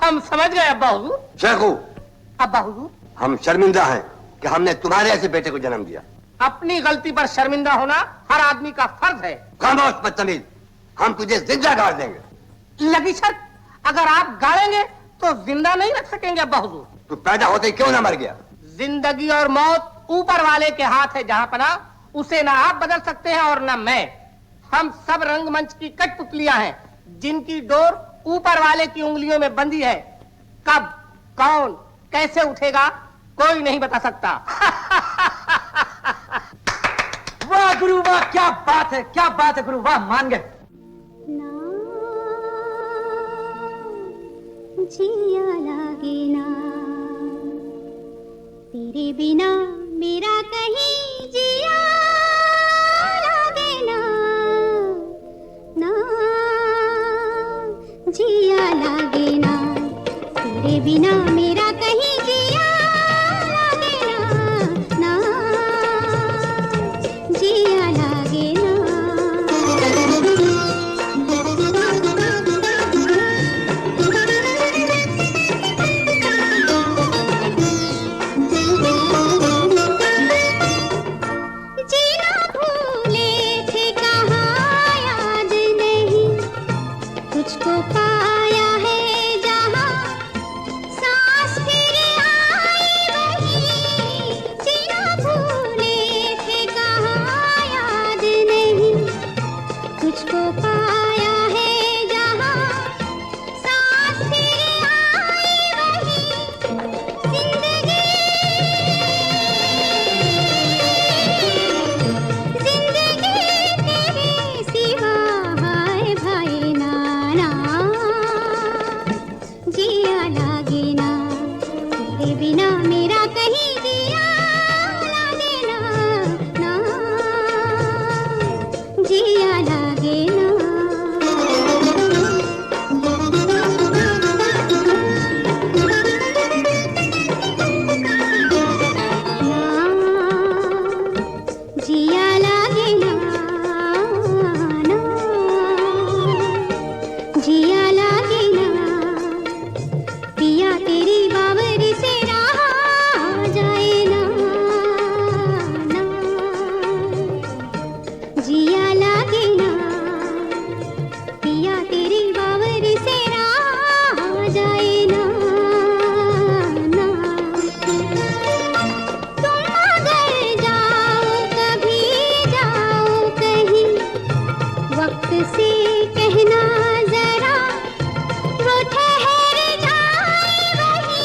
हम समझ गए अब्बा हुजूर। शेखू, अब्बा हुजूर, हम शर्मिंदा हैं कि हमने तुम्हारे ऐसे बेटे को जन्म दिया। अपनी गलती पर शर्मिंदा होना हर आदमी का फर्ज है। खामोश बदतमीज, हम तुझे जिंदा गाड़ देंगे। लगी शर्त, अगर आप गाड़ेंगे तो जिंदा नहीं रख सकेंगे अब्बा हुजूर। तू पैदा होते ही क्यों ना मर गया? जिंदगी और मौत ऊपर वाले के हाथ है जहां पना, उसे ना आप बदल सकते हैं और ना मैं। हम सब रंगमंच की कठपुतलियां हैं, जिनकी डोर ऊपर वाले की उंगलियों में बंधी है। कब, कौन, कैसे उठेगा कोई नहीं बता सकता। वाह गुरु वाह, क्या बात है, क्या बात है गुरु, वाह, मान गए। जिया लागे ना तेरे बिना मेरा कहीं जिया लागे ना, ना जिया लागे ना तेरे बिना मेरा कहीं जिया लागे ना, ना जिया लागे ना। तुझको पाया है जहाँ सांस फिर आई वहीं, जीना भूले थे कहाँ याद नहीं। तुझको पाया है जहाँ सांस फिर आई वहीं, जिंदगी तेरे सिवा हाय भाई नाना, जिया लागे ना तेरे बिना मेरा कहीं जिया लागे ना, ना जिया लागे ना। जिया लागे ना, ना जिया लागे ना, पिया तेरी बावरी से रहा जाए ना, ना जिया लागे ना, पिया तेरी बावरी से रहा जाए ना, ना तुम अगर जाओ कभी जाओ कहीं, वक्त से कहना जरा वो ठहर जाए वहीं।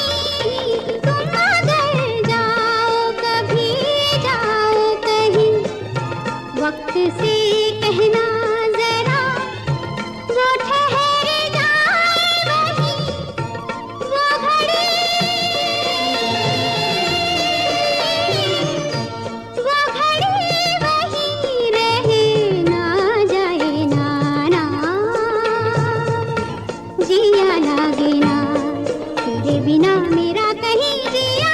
तुम अगर जाओ कभी जाओ कहीं, वक्त से कहना जरा वो ठहर जाए वहीं। लागे ना, तेरे बिना मेरा कहीं जिया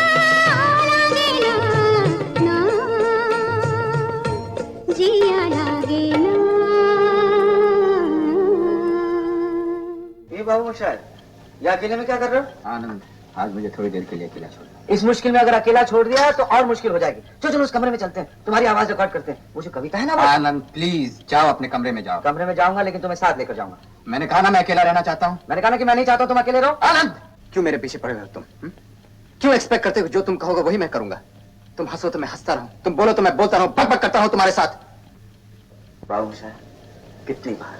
लागे ना, ना जिया लागे ना। ये बाबू शायद ये अकेले में क्या कर रहे हो? आनंद, आज मुझे थोड़ी देर के लिए अकेला छोड़। इस मुश्किल में अगर अकेला छोड़ दिया तो और मुश्किल हो जाएगी। चलो उस कमरे में चलते हैं, तुम्हारी आवाज रिकॉर्ड करते हैं। वो जो कविता है ना, आनंद प्लीज जाओ, अपने कमरे में जाओ। कमरे में जाऊंगा लेकिन तुम्हें साथ लेकर जाऊंगा। मैंने कहा ना मैं अकेला रहना चाहता हूँ। मैंने कहा ना कि मैं नहीं चाहता तुम अकेले रहो। आनंद, क्यों मेरे पीछे पड़े हो तुम? क्यों एक्सपेक्ट करते हो जो तुम कहोगे वही मैं करूंगा? तुम हंसो तो मैं हंसता रहूं, तुम बोलो तो मैं बोलता रहूं, बक बक करता रहूं तुम्हारे साथ। बाबू साहब कितनी बार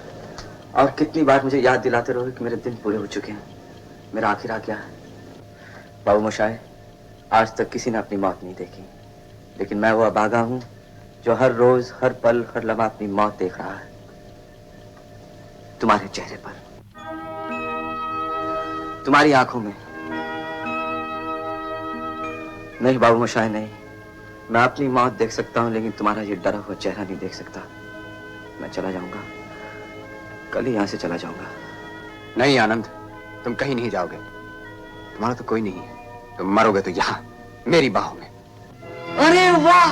और कितनी बार मुझे याद दिलाते रहोगे कि मेरे दिन पूरे हो चुके हैं, मेरा आखिर आ गया है। बाबू मोशाय, आज तक किसी ने अपनी मौत नहीं देखी, लेकिन मैं वो अभागा हूं जो हर रोज हर पल हर लम्हा अपनी मौत देख रहा है तुम्हारे चेहरे पर, तुम्हारी आंखों में। नहीं बाबू मोशाय नहीं, मैं अपनी मौत देख सकता हूं लेकिन तुम्हारा ये डरा हुआ चेहरा नहीं देख सकता। मैं चला जाऊंगा, कल ही यहां से चला जाऊंगा। नहीं आनंद, तुम कहीं नहीं जाओगे। तुम्हारा तो कोई नहीं है, तुम मरोगे तो यहाँ मेरी बाहों में। अरे वाह,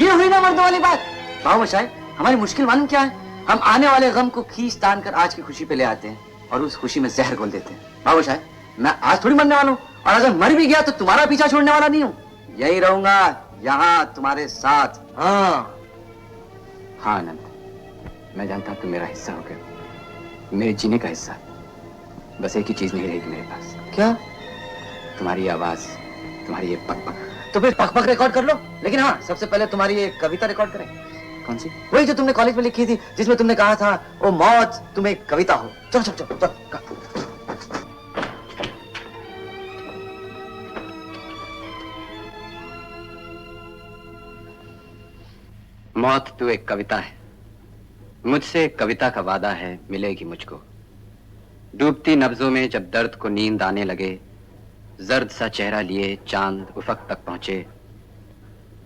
ये हुई ना मर्दों वाली बात। बाबू मोशाय, हमारी मुश्किल मालूम क्या है? हम आने वाले गम को खींच तान कर आज की खुशी पे ले आते हैं और उस खुशी में जहर घोल देते हैं। बाबू मोशाय, मैं आज थोड़ी मरने वाला हूँ, और अगर मर भी गया तो तुम्हारा पीछा छोड़ने वाला नहीं हूँ। यही रहूंगा यहाँ तुम्हारे साथ। हाँ हाँ आनंद, मैं जानता हूँ तुम मेरा हिस्सा हो गए, मेरे जीने का हिस्सा। बस एक ही चीज नहीं रहेगी मेरे पास। क्या? तुम्हारी आवाज, तुम्हारी ये पक पक। तो फिर पक पक रिकॉर्ड कर लो, लेकिन हाँ सबसे पहले तुम्हारी ये कविता रिकॉर्ड करें। कौन सी? वही जो तुमने कॉलेज में लिखी थी, जिसमें तुमने कहा था ओ मौत तुम एक कविता हो। चलो चलो चलो चलो। मौत तू एक कविता है, मुझसे एक कविता का वादा है, मिलेगी मुझको। डूबती नब्जों में जब दर्द को नींद आने लगे, जर्द सा चेहरा लिए चांद उफक तक पहुंचे।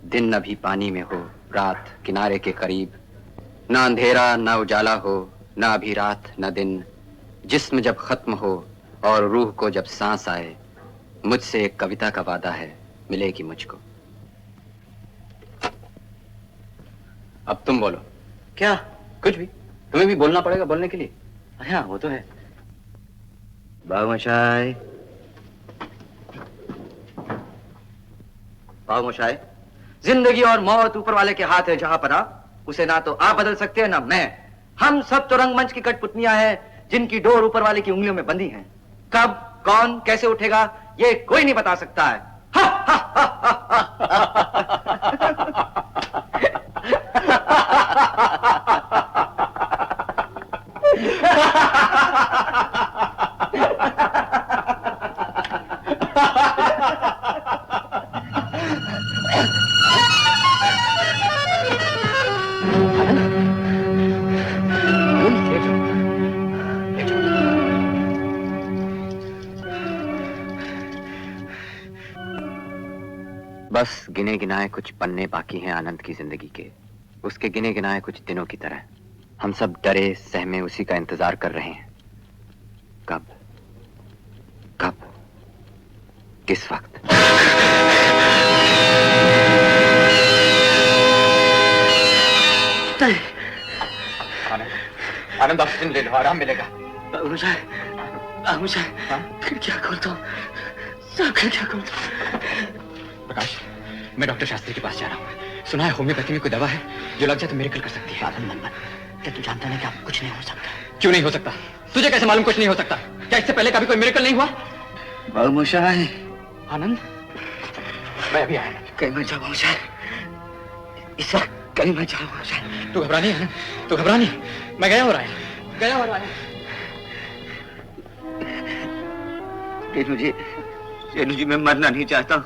दिन अभी पानी में हो, रात किनारे के करीब, ना अंधेरा ना उजाला हो, ना अभी रात ना दिन। जिस्म जब खत्म हो और रूह को जब सांस आए, मुझसे एक कविता का वादा है, मिलेगी मुझको। अब तुम बोलो। क्या? कुछ भी, तुम्हें भी बोलना पड़ेगा बोलने के लिए। अरे हाँ वो तो है। बाबू मोशाय, बाबू मोशाय, जिंदगी और मौत ऊपर वाले के हाथ है जहां पर उसे ना तो आप बदल सकते हैं ना मैं। हम सब तो रंगमंच की कठपुतलियां हैं जिनकी डोर ऊपर वाले की उंगलियों में बंधी है। कब कौन कैसे उठेगा ये कोई नहीं बता सकता है। बस गिने गिनाए कुछ पन्ने बाकी हैं आनंद की जिंदगी के, उसके गिने गिनाए कुछ दिनों की तरह। हम सब डरे सहमे उसी का इंतजार कर रहे हैं। कब कब किस वक्त? आनंद ऑक्सीजन ले लो, आराम मिलेगा। खिड़कियां खोलता हूँ, सब खिड़कियां खोलता हूँ। प्रकाश, मैं डॉक्टर शास्त्री के पास जा रहा हूँ। सुना है होम्योपैथी में कोई दवा है जो लग जाए तो मिरेकल कर सकती है। क्या तू जानता नहीं कि अब कुछ नहीं हो सकता? क्यों नहीं हो सकता? तुझे कैसे मालूम कुछ नहीं हो सकता? क्या इससे पहले कभी कोई मिरेकल नहीं हुआ? बाबू मोशाय, आनंद, मैं अभी आया। कहीं मत जाओ मोशाय, इस वक्त कहीं मत जाओ मोशाय। तू घबरा नहीं आनंद, तू घबरा नहीं। मैं गया हो रहा है, गया हो रहा है। रेणु जी, मैं मरना नहीं चाहता हूँ,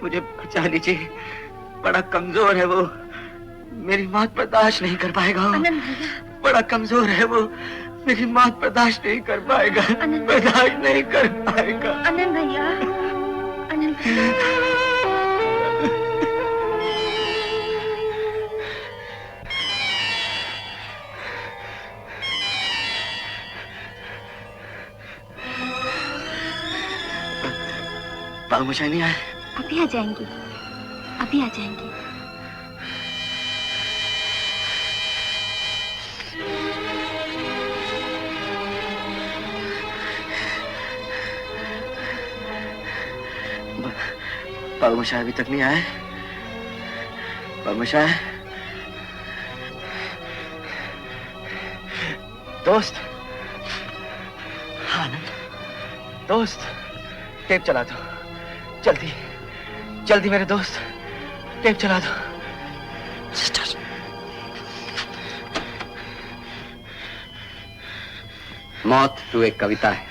मुझे बचा लीजिए। बड़ा कमजोर है वो, मेरी मौत बर्दाश्त नहीं कर पाएगा। बड़ा कमजोर है वो, मेरी मौत बर्दाश्त नहीं कर पाएगा, बर्दाश्त नहीं कर पाएगा। आनंद भैया, आनंद भैया। बाबूशाही नहीं आए? अभी आ जाएंगी, अभी आ जाएंगी। बाबूशाह अभी तक नहीं आए? बाबूशाह, दोस्त, आनंद, दोस्त, टेप चला दो, जल्दी, जल्दी मेरे दोस्त, टेप चला दो। सिस्टर, मौत तू एक कविता है,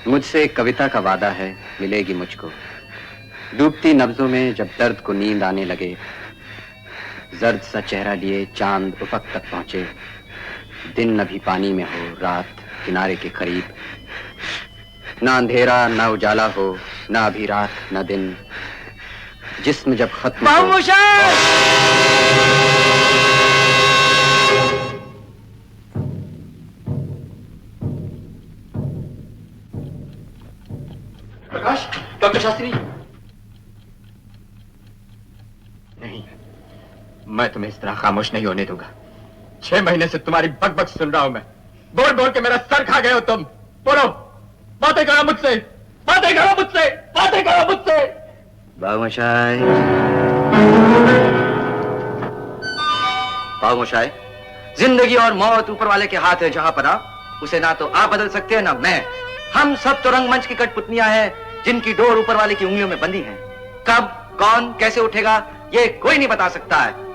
मुझसे एक कविता का वादा है, मिलेगी मुझको। डूबती नब्जों में जब दर्द को नींद आने लगे, जर्द सा चेहरा लिए चांद उफक तक पहुंचे। दिन अभी पानी में हो, रात किनारे के करीब, ना अंधेरा ना उजाला हो, ना अभी रात ना दिन, जिस्म जब खत्म हो। प्रकाश, डॉक्टर शास्त्री। नहीं, मैं तुम्हें इस तरह खामोश नहीं होने दूंगा। 6 महीने से तुम्हारी बकबक सुन रहा हूं मैं। बोल बोल के मेरा सर खा गए हो तुम। बोलो, बातें करो मुझसे, बातें करो मुझसे, बातें करो मुझसे। बाबूशाह, बाबूशाह, जिंदगी और मौत ऊपर वाले के हाथ है। जहां पना उसे ना तो आप बदल सकते हैं ना मैं। हम सब तो रंगमंच की कठपुतलियां हैं, जिनकी डोर ऊपर वाले की उंगलियों में बंधी है। कब, कौन, कैसे उठेगा, ये कोई नहीं बता सकता है।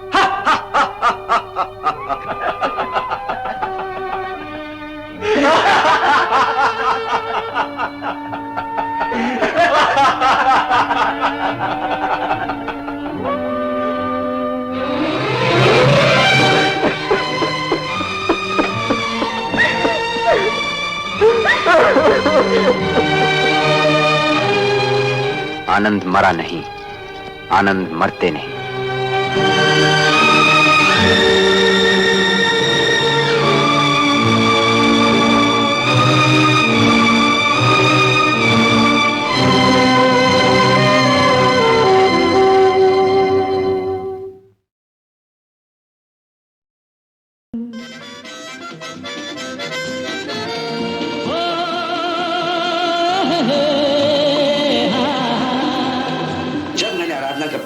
आनंद मरा नहीं, आनंद मरते नहीं।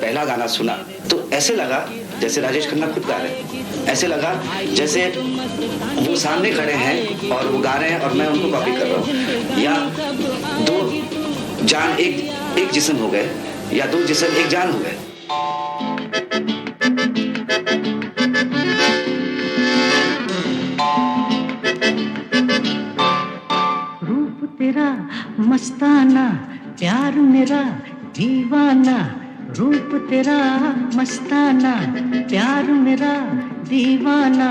पहला गाना सुना तो ऐसे लगा जैसे राजेश खन्ना खुद गा रहे हैं। ऐसे लगा जैसे वो सामने खड़े हैं और वो गा रहे हैं और मैं उनको कॉपी कर रहा हूँ। या दो जान एक जिस्म हो गए, या दो जिस्म एक जान हो गए। रूप तेरा मस्ताना, प्यार मेरा दीवाना। रूप तेरा मस्ताना, प्यार मेरा दीवाना।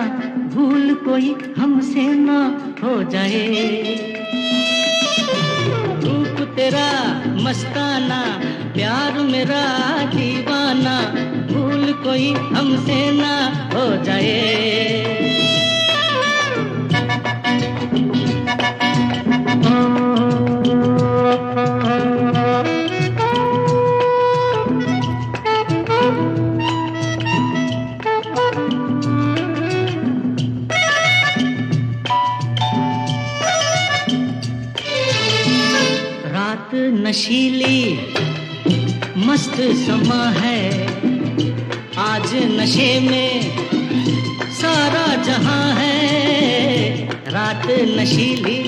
भूल कोई हमसे ना हो जाए। रूप तेरा मस्ताना, प्यार मेरा दीवाना। भूल कोई हमसे ना हो जाए। नशीली मस्त समा है, आज नशे में सारा जहां है। रात नशीली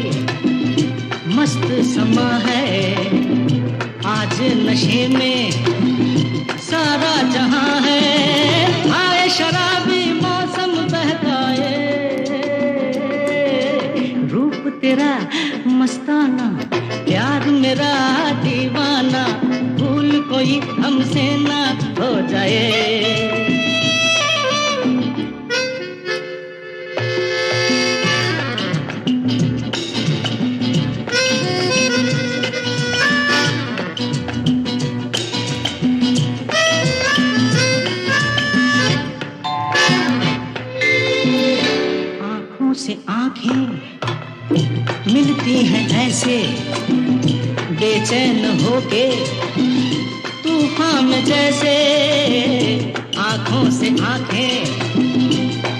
मस्त समा है, आज नशे में सारा जहां है। आए शराबी मौसम बहकाए, रूप तेरा मस्ताना, प्यार मेरा दीवाना। भूल कोई हमसे ना हो जाए। आंखों से आंखें मिलती हैं ऐसे, बेचैन होके तूफान में जैसे आंखों से आंखें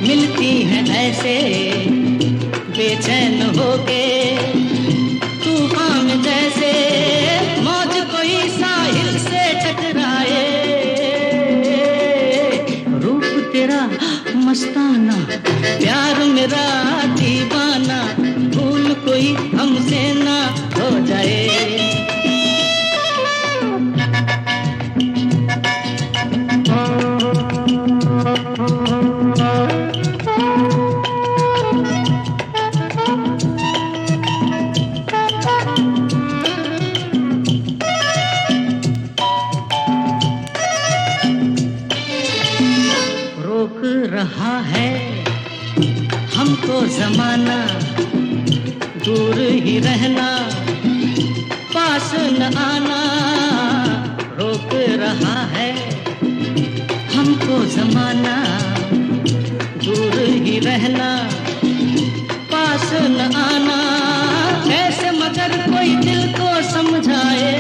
मिलती हैं ऐसे बेचैन होके तूफान में जैसे मौज कोई साहिल से टकराए रूप तेरा मस्ताना प्यार मेरा दीवाना भूल कोई हमसे ना हो जाए रहा है हमको जमाना दूर ही रहना पास न आना रोक रहा है हमको जमाना दूर ही रहना पास न आना कैसे मगर कोई दिल को समझाए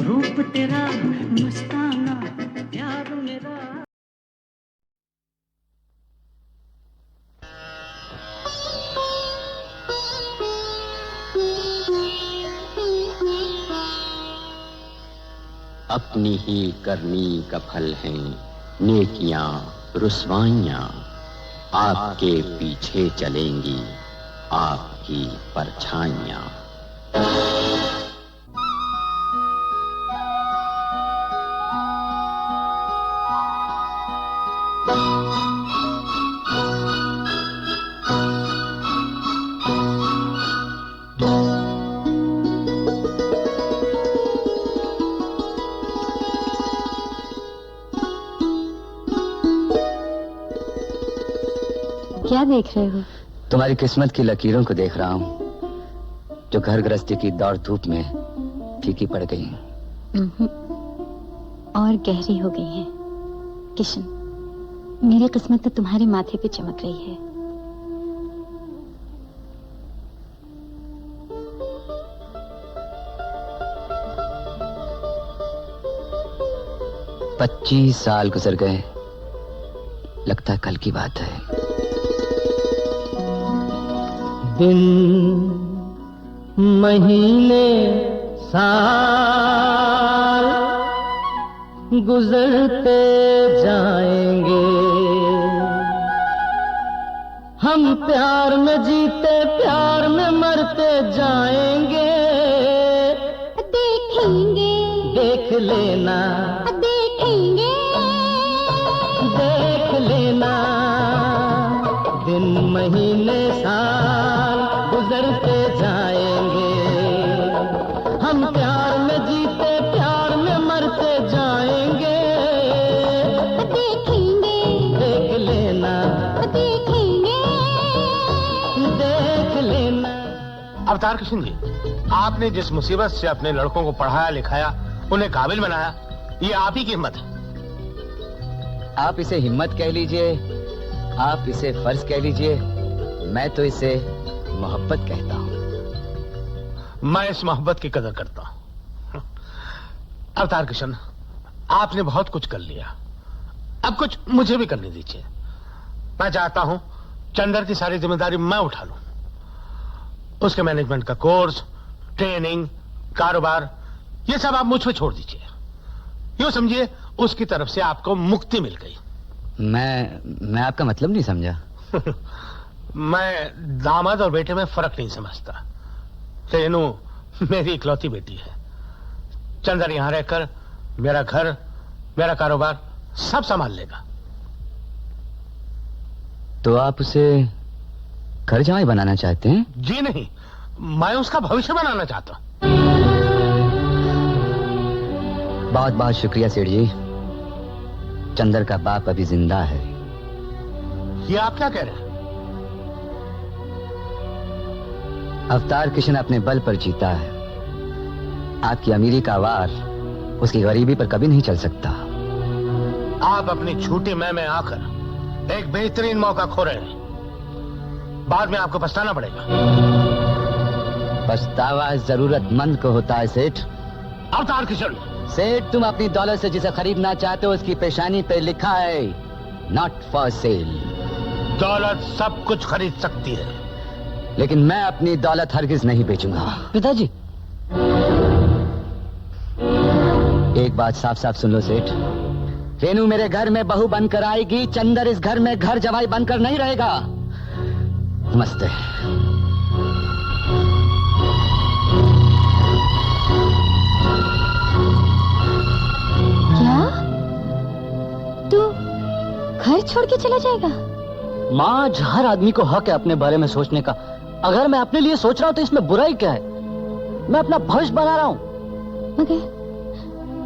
रूप तेरा मस्ताना प्यार मेरा अपनी ही करनी का फल हैं नेकियां रुस्वाइयां आपके पीछे चलेंगी आपकी परछाइयां क्या देख रहे हो? तुम्हारी किस्मत की लकीरों को देख रहा हूँ जो घर गृहस्थी की दौड़ धूप में फीकी पड़ गई और गहरी हो गई है। किशन, मेरी किस्मत तो तुम्हारे माथे पे चमक रही है। पच्चीस साल गुजर गए, लगता कल की बात है। दिन महीने साल गुजरते जाएंगे हम प्यार में जीते प्यार में मरते जाएंगे देखेंगे देख लेना देखेंगे देख लेना दिन महीने साल गुजरते जाएंगे हम प्यार में जीते प्यार में मरते जाएंगे देखेंगे देख लेना देखेंगे देख लेना। अवतार कृष्ण जी, आपने जिस मुसीबत से अपने लड़कों को पढ़ाया लिखाया उन्हें काबिल बनाया, ये आप ही की हिम्मत है। आप इसे हिम्मत कह लीजिए, आप इसे फर्ज कह लीजिए, मैं तो इसे मोहब्बत कहता हूं। मैं इस मोहब्बत की कदर करता हूं। अवतार किशन, आपने बहुत कुछ कर लिया, अब कुछ मुझे भी करने दीजिए। मैं चाहता हूं चंदर की सारी जिम्मेदारी मैं उठा लूं। उसके मैनेजमेंट का कोर्स, ट्रेनिंग, कारोबार, ये सब आप मुझ पे छोड़ दीजिए। यूं समझिए उसकी तरफ से आपको मुक्ति मिल गई। मैं आपका मतलब नहीं समझा। मैं दामाद और बेटे में फर्क नहीं समझता। रेनू मेरी इकलौती बेटी है। चंदर यहां रहकर मेरा घर, मेरा कारोबार सब संभाल लेगा। तो आप उसे घर जमाई बनाना चाहते हैं? जी नहीं, मैं उसका भविष्य बनाना चाहता हूं। बहुत बहुत शुक्रिया सेठ जी। चंदर का बाप अभी जिंदा है। ये आप क्या कह रहे हैं? अवतार किशन अपने बल पर जीता है। आपकी अमीरी का वार उसकी गरीबी पर कभी नहीं चल सकता। आप अपनी झूठी मैं में आकर एक बेहतरीन मौका खो रहे हैं। बाद में आपको पछताना पड़ेगा। पछतावा जरूरतमंद को होता है सेठ। अवतार किशन, सेठ तुम अपनी दौलत से जिसे खरीदना चाहते हो उसकी पेशानी पे लिखा है नॉट फॉर सेल। दौलत सब कुछ खरीद सकती है, लेकिन मैं अपनी दौलत हरगिज नहीं बेचूंगा। पिताजी, एक बात साफ साफ सुन लो सेठ, रेनू मेरे घर में बहू बनकर आएगी, चंदर इस घर में घर जवाई बनकर नहीं रहेगा। नमस्ते। क्या तू घर छोड़ के चला जाएगा? माँ, हर आदमी को हक है अपने बारे में सोचने का। अगर मैं अपने लिए सोच रहा हूँ तो इसमें बुराई क्या है? मैं अपना भविष्य बना रहा हूँ।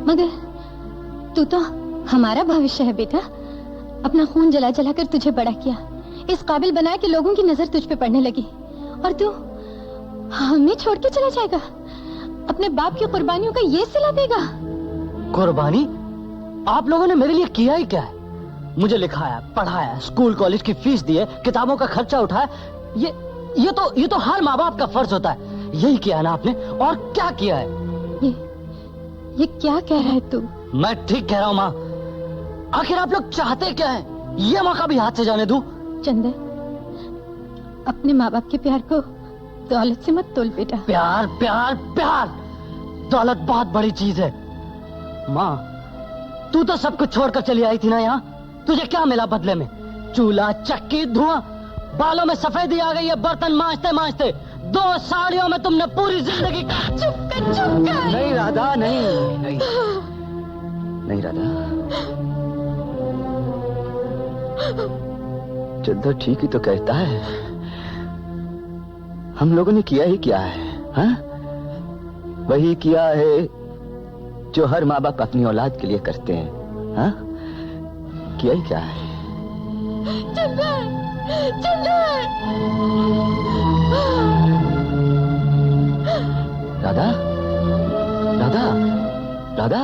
मगर तू तो हमारा भविष्य है बेटा। अपना खून जला जला कर तुझे बड़ा किया, इस काबिल बनाया कि लोगों की नजर तुझ पे पड़ने लगी, और तू हमें छोड़ के चला जाएगा? अपने बाप की कुर्बानियों का ये सिला देगा? कुर्बानी? आप लोगों ने मेरे लिए किया ही क्या है? मुझे लिखाया, पढ़ाया, स्कूल कॉलेज की फीस दी है, किताबों का खर्चा उठाया। ये तो हर माँ बाप का फर्ज होता है। यही किया ना आपने, और क्या किया है? ये क्या कह रहा है तू? मैं ठीक कह रहा हूँ माँ। आखिर आप लोग चाहते क्या हैं? ये मौका भी हाथ से जाने दूं? चंदर, अपने माँ बाप के प्यार को दौलत से मत तोल बेटा। प्यार प्यार प्यार, दौलत बहुत बड़ी चीज है। माँ, तू तो सब कुछ छोड़कर चली आई थी ना यहाँ। तुझे क्या मिला बदले में? चूल्हा, चक्की, धुआं, बालों में सफेदी आ गई है बर्तन मांजते मांजते। 2 साड़ियों में तुमने पूरी जिंदगी चुप कर। नहीं राधा, नहीं राधा, चंदर ठीक ही तो कहता है। हम लोगों ने किया ही क्या है? हाँ? वही किया है जो हर माँ बाप अपनी औलाद के लिए करते हैं। हाँ? किया ही क्या है? राधा, राधा, राधा।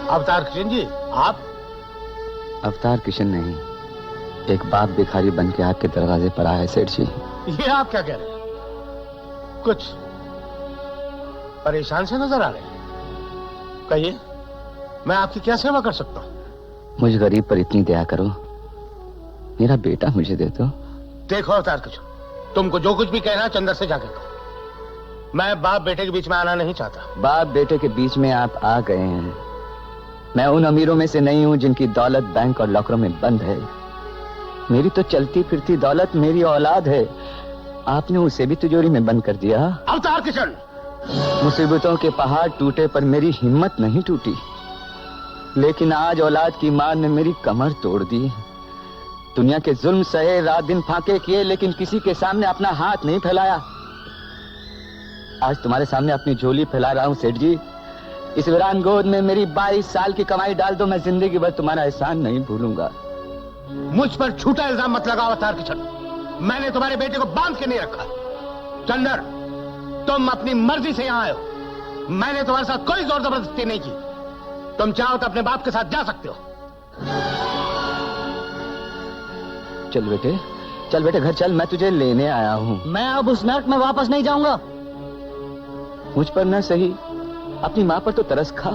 अवतार किशन जी, आप? अवतार किशन नहीं, एक बाप भिखारी बन के आपके दरवाजे पर आया है सेठ जी। ये आप क्या कह रहे हैं? कुछ परेशान से नजर आ रहे हैं। कहिए, मैं आपकी क्या सेवा कर सकता हूँ? मुझ गरीब पर इतनी दया करो, मेरा बेटा मुझे दे दो। देखो अवतार किशन, तुमको जो कुछ भी कहना चंदर से जाकर कहो। मैं बाप बेटे के बीच में आना नहीं चाहता। बाप बेटे के बीच में आप आ गए हैं। मैं उन अमीरों में से नहीं हूं जिनकी दौलत बैंक और लॉकरों में बंद है। मेरी तो चलती फिरती दौलत मेरी औलाद है। आपने उसे भी तिजोरी में बंद कर दिया। अवतार किशन, मुसीबतों के पहाड़ टूटे पर मेरी हिम्मत नहीं टूटी, लेकिन आज औलाद की मार ने मेरी कमर तोड़ दी। दुनिया के जुल्म सहे, रात दिन फाके किए, लेकिन किसी के सामने अपना हाथ नहीं फैलाया। आज तुम्हारे सामने अपनी झोली फैला रहा हूं सेठ जी। इस वीरान गोद में मेरी 22 साल की कमाई डाल दो, मैं जिंदगी भर तुम्हारा एहसान नहीं भूलूंगा। मुझ पर झूठा इल्जाम मत लगाओ अवतार किशन। मैंने तुम्हारे बेटे को बांध के नहीं रखा। चंदर, तुम अपनी मर्जी से यहाँ आए हो। मैंने तुम्हारे साथ कोई जोर जबरदस्ती नहीं की। तुम चाहो तो अपने बाप के साथ जा सकते हो। चल बेटे घर चल, मैं तुझे लेने आया हूँ। मैं अब उस नर्क में वापस नहीं जाऊंगा। मुझ पर न सही, अपनी माँ पर तो तरस खा।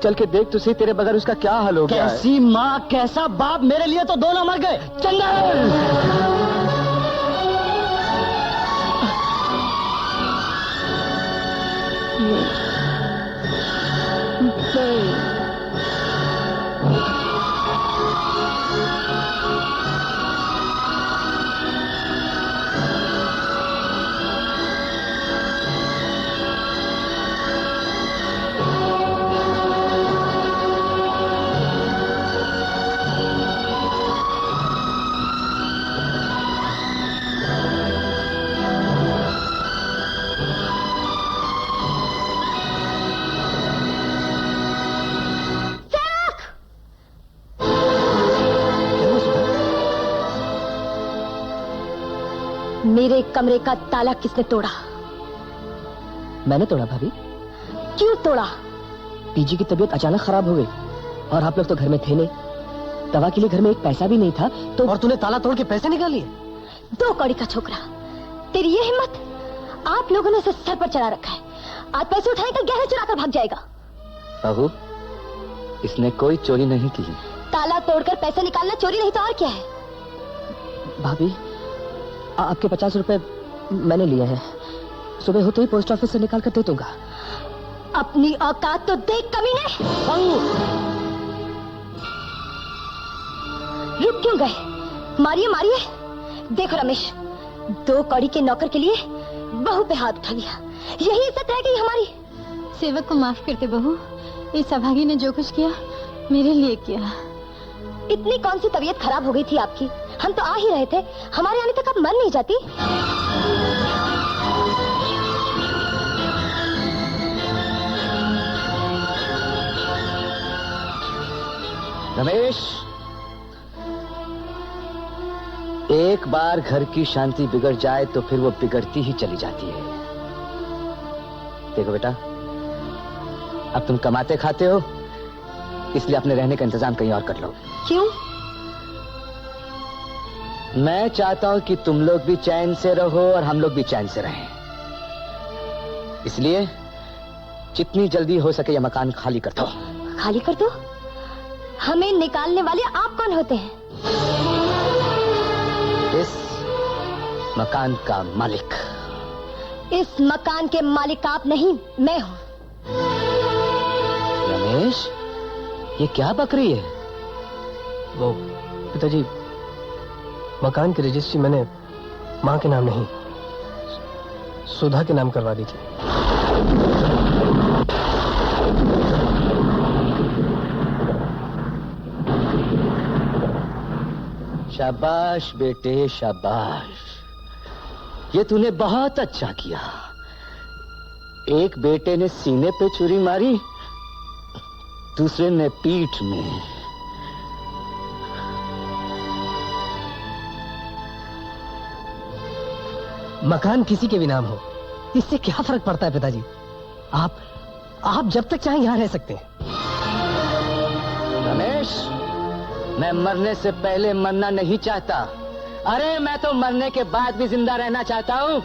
चल के देख तो सही, तेरे बगैर उसका क्या हाल हो गया है। कैसी माँ, कैसा बाप, मेरे लिए तो दोनों मर गए। चंदर! मेरे कमरे का ताला किसने तोड़ा? मैंने तोड़ा भाभी। क्यों तोड़ा? पीजी की तबीयत अचानक खराब हो गई और आप लोग तो घर में थे नहीं। दवा के लिए घर में एक पैसा भी नहीं था तो। और तूने ताला तोड़ के पैसे निकाल लिए? 2 कौड़ी का छोकरा, तेरी ये हिम्मत? आप लोगों ने उसे सर पर चढ़ा रखा है। आज पैसे उठाएगा, गहने चुराकर भाग जाएगा। बहू, इसने कोई चोरी नहीं की। ताला तोड़कर पैसे निकालना चोरी नहीं तो और क्या है? भाभी, आपके 50 रुपए मैंने लिए हैं। सुबह होते ही पोस्ट ऑफिस से निकाल कर दे दूंगा। अपनी औकात तो देख कमीने। रुक क्यों गए? मारिए मारिए। देखो रमेश, 2 कौड़ी के नौकर के लिए बहू पे हाथ उठा लिया। यही इज्जत रह गई हमारी। सेवक को माफ करते बहू, इस अभागी ने जो कुछ किया मेरे लिए किया। इतनी कौन सी तबीयत खराब हो गई थी आपकी? हम तो आ ही रहे थे, हमारे आने तक आप मर नहीं जाती। रमेश, एक बार घर की शांति बिगड़ जाए तो फिर वो बिगड़ती ही चली जाती है। देखो बेटा, अब तुम कमाते खाते हो, इसलिए अपने रहने का इंतजाम कहीं और कर लो। क्यों? मैं चाहता हूं कि तुम लोग भी चैन से रहो और हम लोग भी चैन से रहें। इसलिए जितनी जल्दी हो सके यह मकान खाली कर दो। खाली कर दो? हमें निकालने वाले आप कौन होते हैं? इस मकान का मालिक। इस मकान के मालिक आप नहीं, मैं हूं। रमेश, ये क्या बकरी है? वो पिताजी, मकान की रजिस्ट्री मैंने माँ के नाम नहीं, सुधा के नाम करवा दी थी। शाबाश बेटे, शाबाश। ये तूने बहुत अच्छा किया। एक बेटे ने सीने पे छुरी मारी, दूसरे ने पीठ में। मकान किसी के भी नाम हो, इससे क्या फर्क पड़ता है पिताजी? आप जब तक चाहें यहां रह सकते हैं। रमेश, मैं मरने से पहले मरना नहीं चाहता। अरे मैं तो मरने के बाद भी जिंदा रहना चाहता हूं।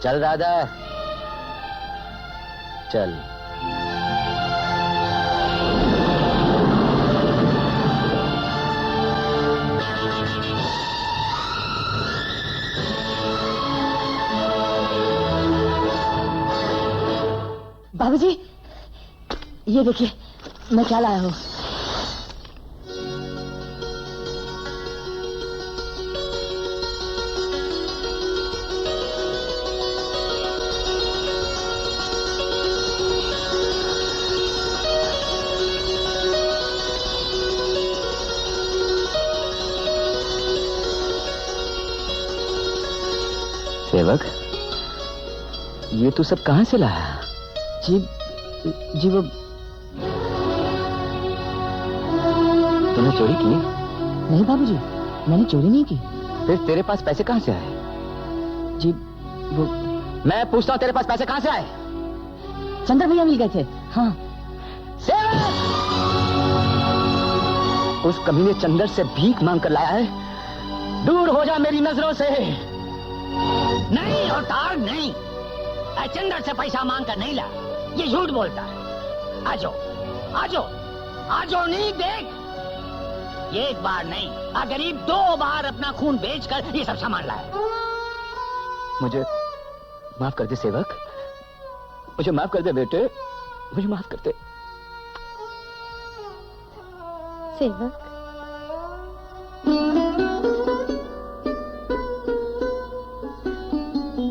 चल राधा, चल। बाबूजी, ये देखिए मैं क्या लाया हूं। सेवक, ये तू सब कहां से लाया? जी वो तूने चोरी की? नहीं बाबूजी, मैंने चोरी नहीं की। फिर तेरे पास पैसे कहां से आए? जी वो मैं पूछता हूं, तेरे पास पैसे कहां से आए? चंद्र भैया मिल गए थे। हाँ। सेवक! उस कमीने चंदर से भीख मांग कर लाया है। दूर हो जा मेरी नजरों से। नहीं होतार नहीं, चंदर से पैसा मांग कर नहीं ला, ये झूठ बोलता है। आजो आजो आजो, नहीं देख, एक बार नहीं, गरीब 2 बार अपना खून बेचकर ये सब सामान लाया। मुझे माफ कर दे सेवक, मुझे माफ कर दे बेटे, मुझे माफ कर दे। सेवक,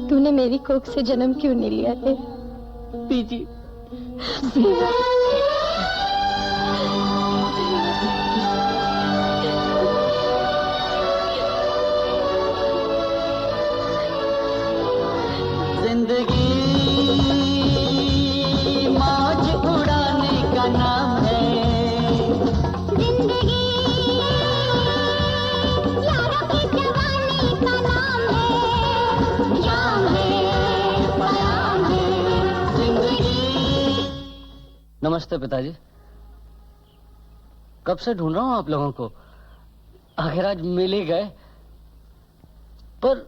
तूने मेरी कोख से जन्म क्यों नहीं लिया है? बीजी, जिंदगी मौज उड़ाने का नाम है। जिंदगी यारों की जवानी का नाम है। जाम है, पयाम है जिंदगी। नमस्ते पिताजी। कब से ढूंढ रहा हूं आप लोगों को, आखिर आज मिल ही गए। पर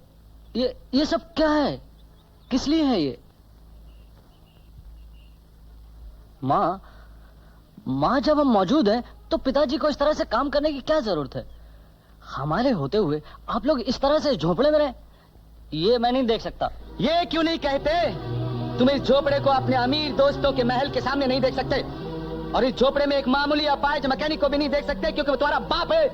ये सब क्या है, किस लिए है ये? माँ जब हम मौजूद हैं तो पिताजी को इस तरह से काम करने की क्या जरूरत है? हमारे होते हुए आप लोग इस तरह से झोपड़े में रहे, ये मैं नहीं देख सकता। ये क्यों नहीं कहते तुम इस झोपड़े को अपने अमीर दोस्तों के महल के सामने नहीं देख सकते, और इस झोपड़े में एक मामूली अपाहिज मैकेनिक को भी नहीं देख सकते, क्योंकि वो तुम्हारा बाप है,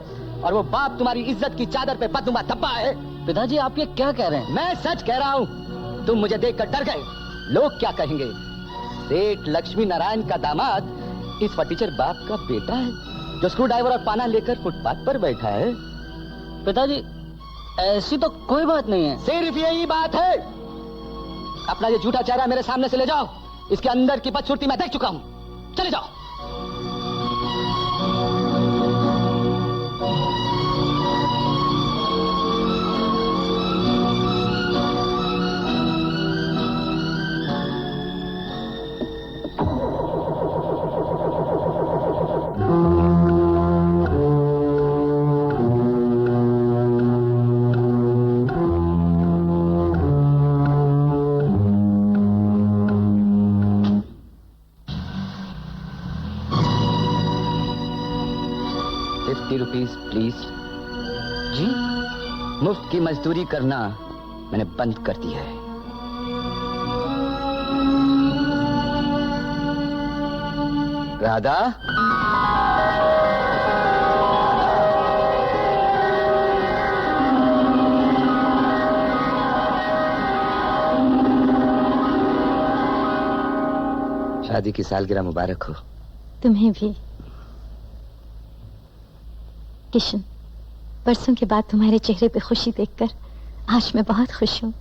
और वो बाप तुम्हारी इज्जत की चादर पे बदनुमा धब्बा है। पिताजी आप ये क्या कह रहे हैं? मैं सच कह रहा हूँ। तुम मुझे देखकर डर गए। लोग क्या कहेंगे? सेठ लक्ष्मी नारायण का दामाद इस फटीचर बाप का बेटा है जो स्क्रू ड्राइवर और पाना लेकर फुटपाथ पर बैठा है। पिताजी ऐसी तो कोई बात नहीं है। सिर्फ यही बात है। अपना ये झूठा चेहरा मेरे सामने से ले जाओ, इसके अंदर की बदसूरती मैं देख चुका हूं। चले जाओ। ₹50 प्लीज। जी, मुफ्त की मजदूरी करना मैंने बंद कर दिया है। राधा, शादी की सालगिरह मुबारक हो। तुम्हें भी। किशन, परसों के बाद तुम्हारे चेहरे पे खुशी देखकर आज मैं बहुत खुश हूँ।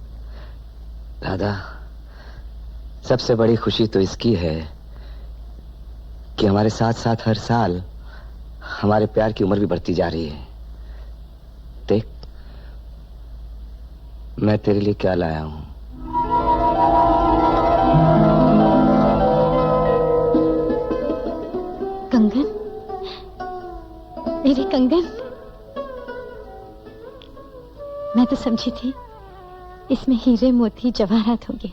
राधा, सबसे बड़ी खुशी तो इसकी है कि हमारे साथ साथ हर साल हमारे प्यार की उम्र भी बढ़ती जा रही है। देख, मैं तेरे लिए क्या लाया हूँ। कंगन, मेरे कंगन। मैं तो समझी थी इसमें हीरे मोती जवाहरात होंगे,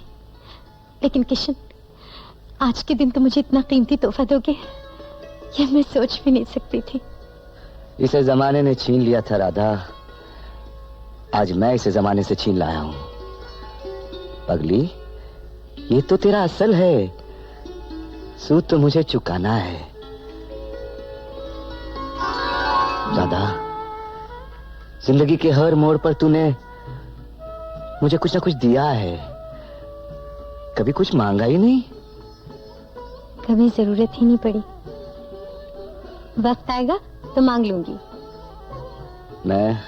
लेकिन किशन, आज के दिन तो मुझे इतना कीमती तोहफा दोगे ये मैं सोच भी नहीं सकती थी। इसे जमाने ने छीन लिया था राधा, आज मैं इसे जमाने से छीन लाया हूं। पगली, ये तो तेरा असल है, सूद तो मुझे चुकाना है। राधा, जिंदगी के हर मोड़ पर तूने मुझे कुछ ना कुछ दिया है, कभी कुछ मांगा ही नहीं। कभी जरूरत ही नहीं पड़ी, वक्त आएगा तो मांग लूंगी। मैं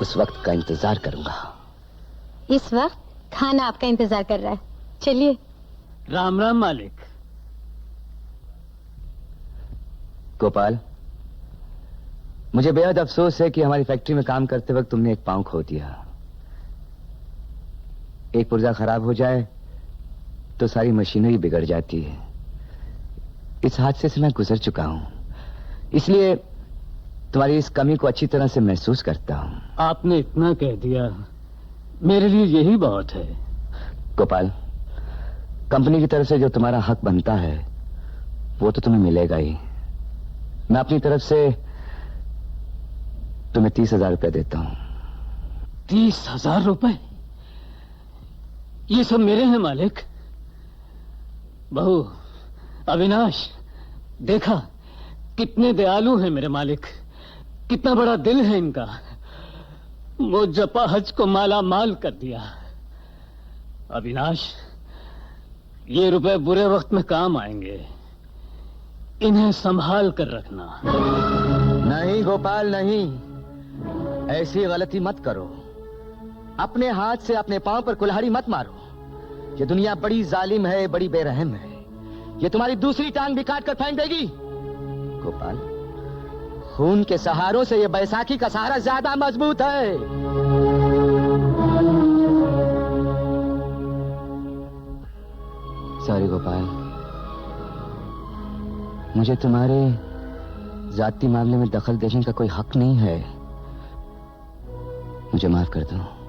उस वक्त का इंतजार करूंगा। इस वक्त खाना आपका इंतजार कर रहा है, चलिए। राम राम मालिक। गोपाल, मुझे बेहद अफसोस है कि हमारी फैक्ट्री में काम करते वक्त तुमने एक पांव खो दिया। एक पुर्जा खराब हो जाए तो सारी मशीनरी बिगड़ जाती है। इस हादसे से मैं गुजर चुका हूं, इसलिए तुम्हारी इस कमी को अच्छी तरह से महसूस करता हूं। आपने इतना कह दिया, मेरे लिए यही बहुत है। गोपाल, कंपनी की तरफ से जो तुम्हारा हक बनता है वो तो तुम्हें मिलेगा ही। मैं अपनी तरफ से तुम्हें 30,000 रुपए देता हूं। 30,000 रुपए? ये सब मेरे हैं मालिक। बहू, अविनाश, देखा कितने दयालु हैं मेरे मालिक, कितना बड़ा दिल है इनका। मुझ अपाहज को माला माल कर दिया। अविनाश, ये रुपए बुरे वक्त में काम आएंगे, इन्हें संभाल कर रखना। नहीं गोपाल, नहीं, ऐसी गलती मत करो। अपने हाथ से अपने पांव पर कुल्हाड़ी मत मारो। ये दुनिया बड़ी जालिम है, बड़ी बेरहम है। ये तुम्हारी दूसरी टांग भी काट कर फेंक देगी। गोपाल, खून के सहारों से ये बैसाखी का सहारा ज्यादा मजबूत है। सॉरी गोपाल, मुझे तुम्हारे जाति मामले में दखल देने का कोई हक नहीं है। मुझे माफ कर दो।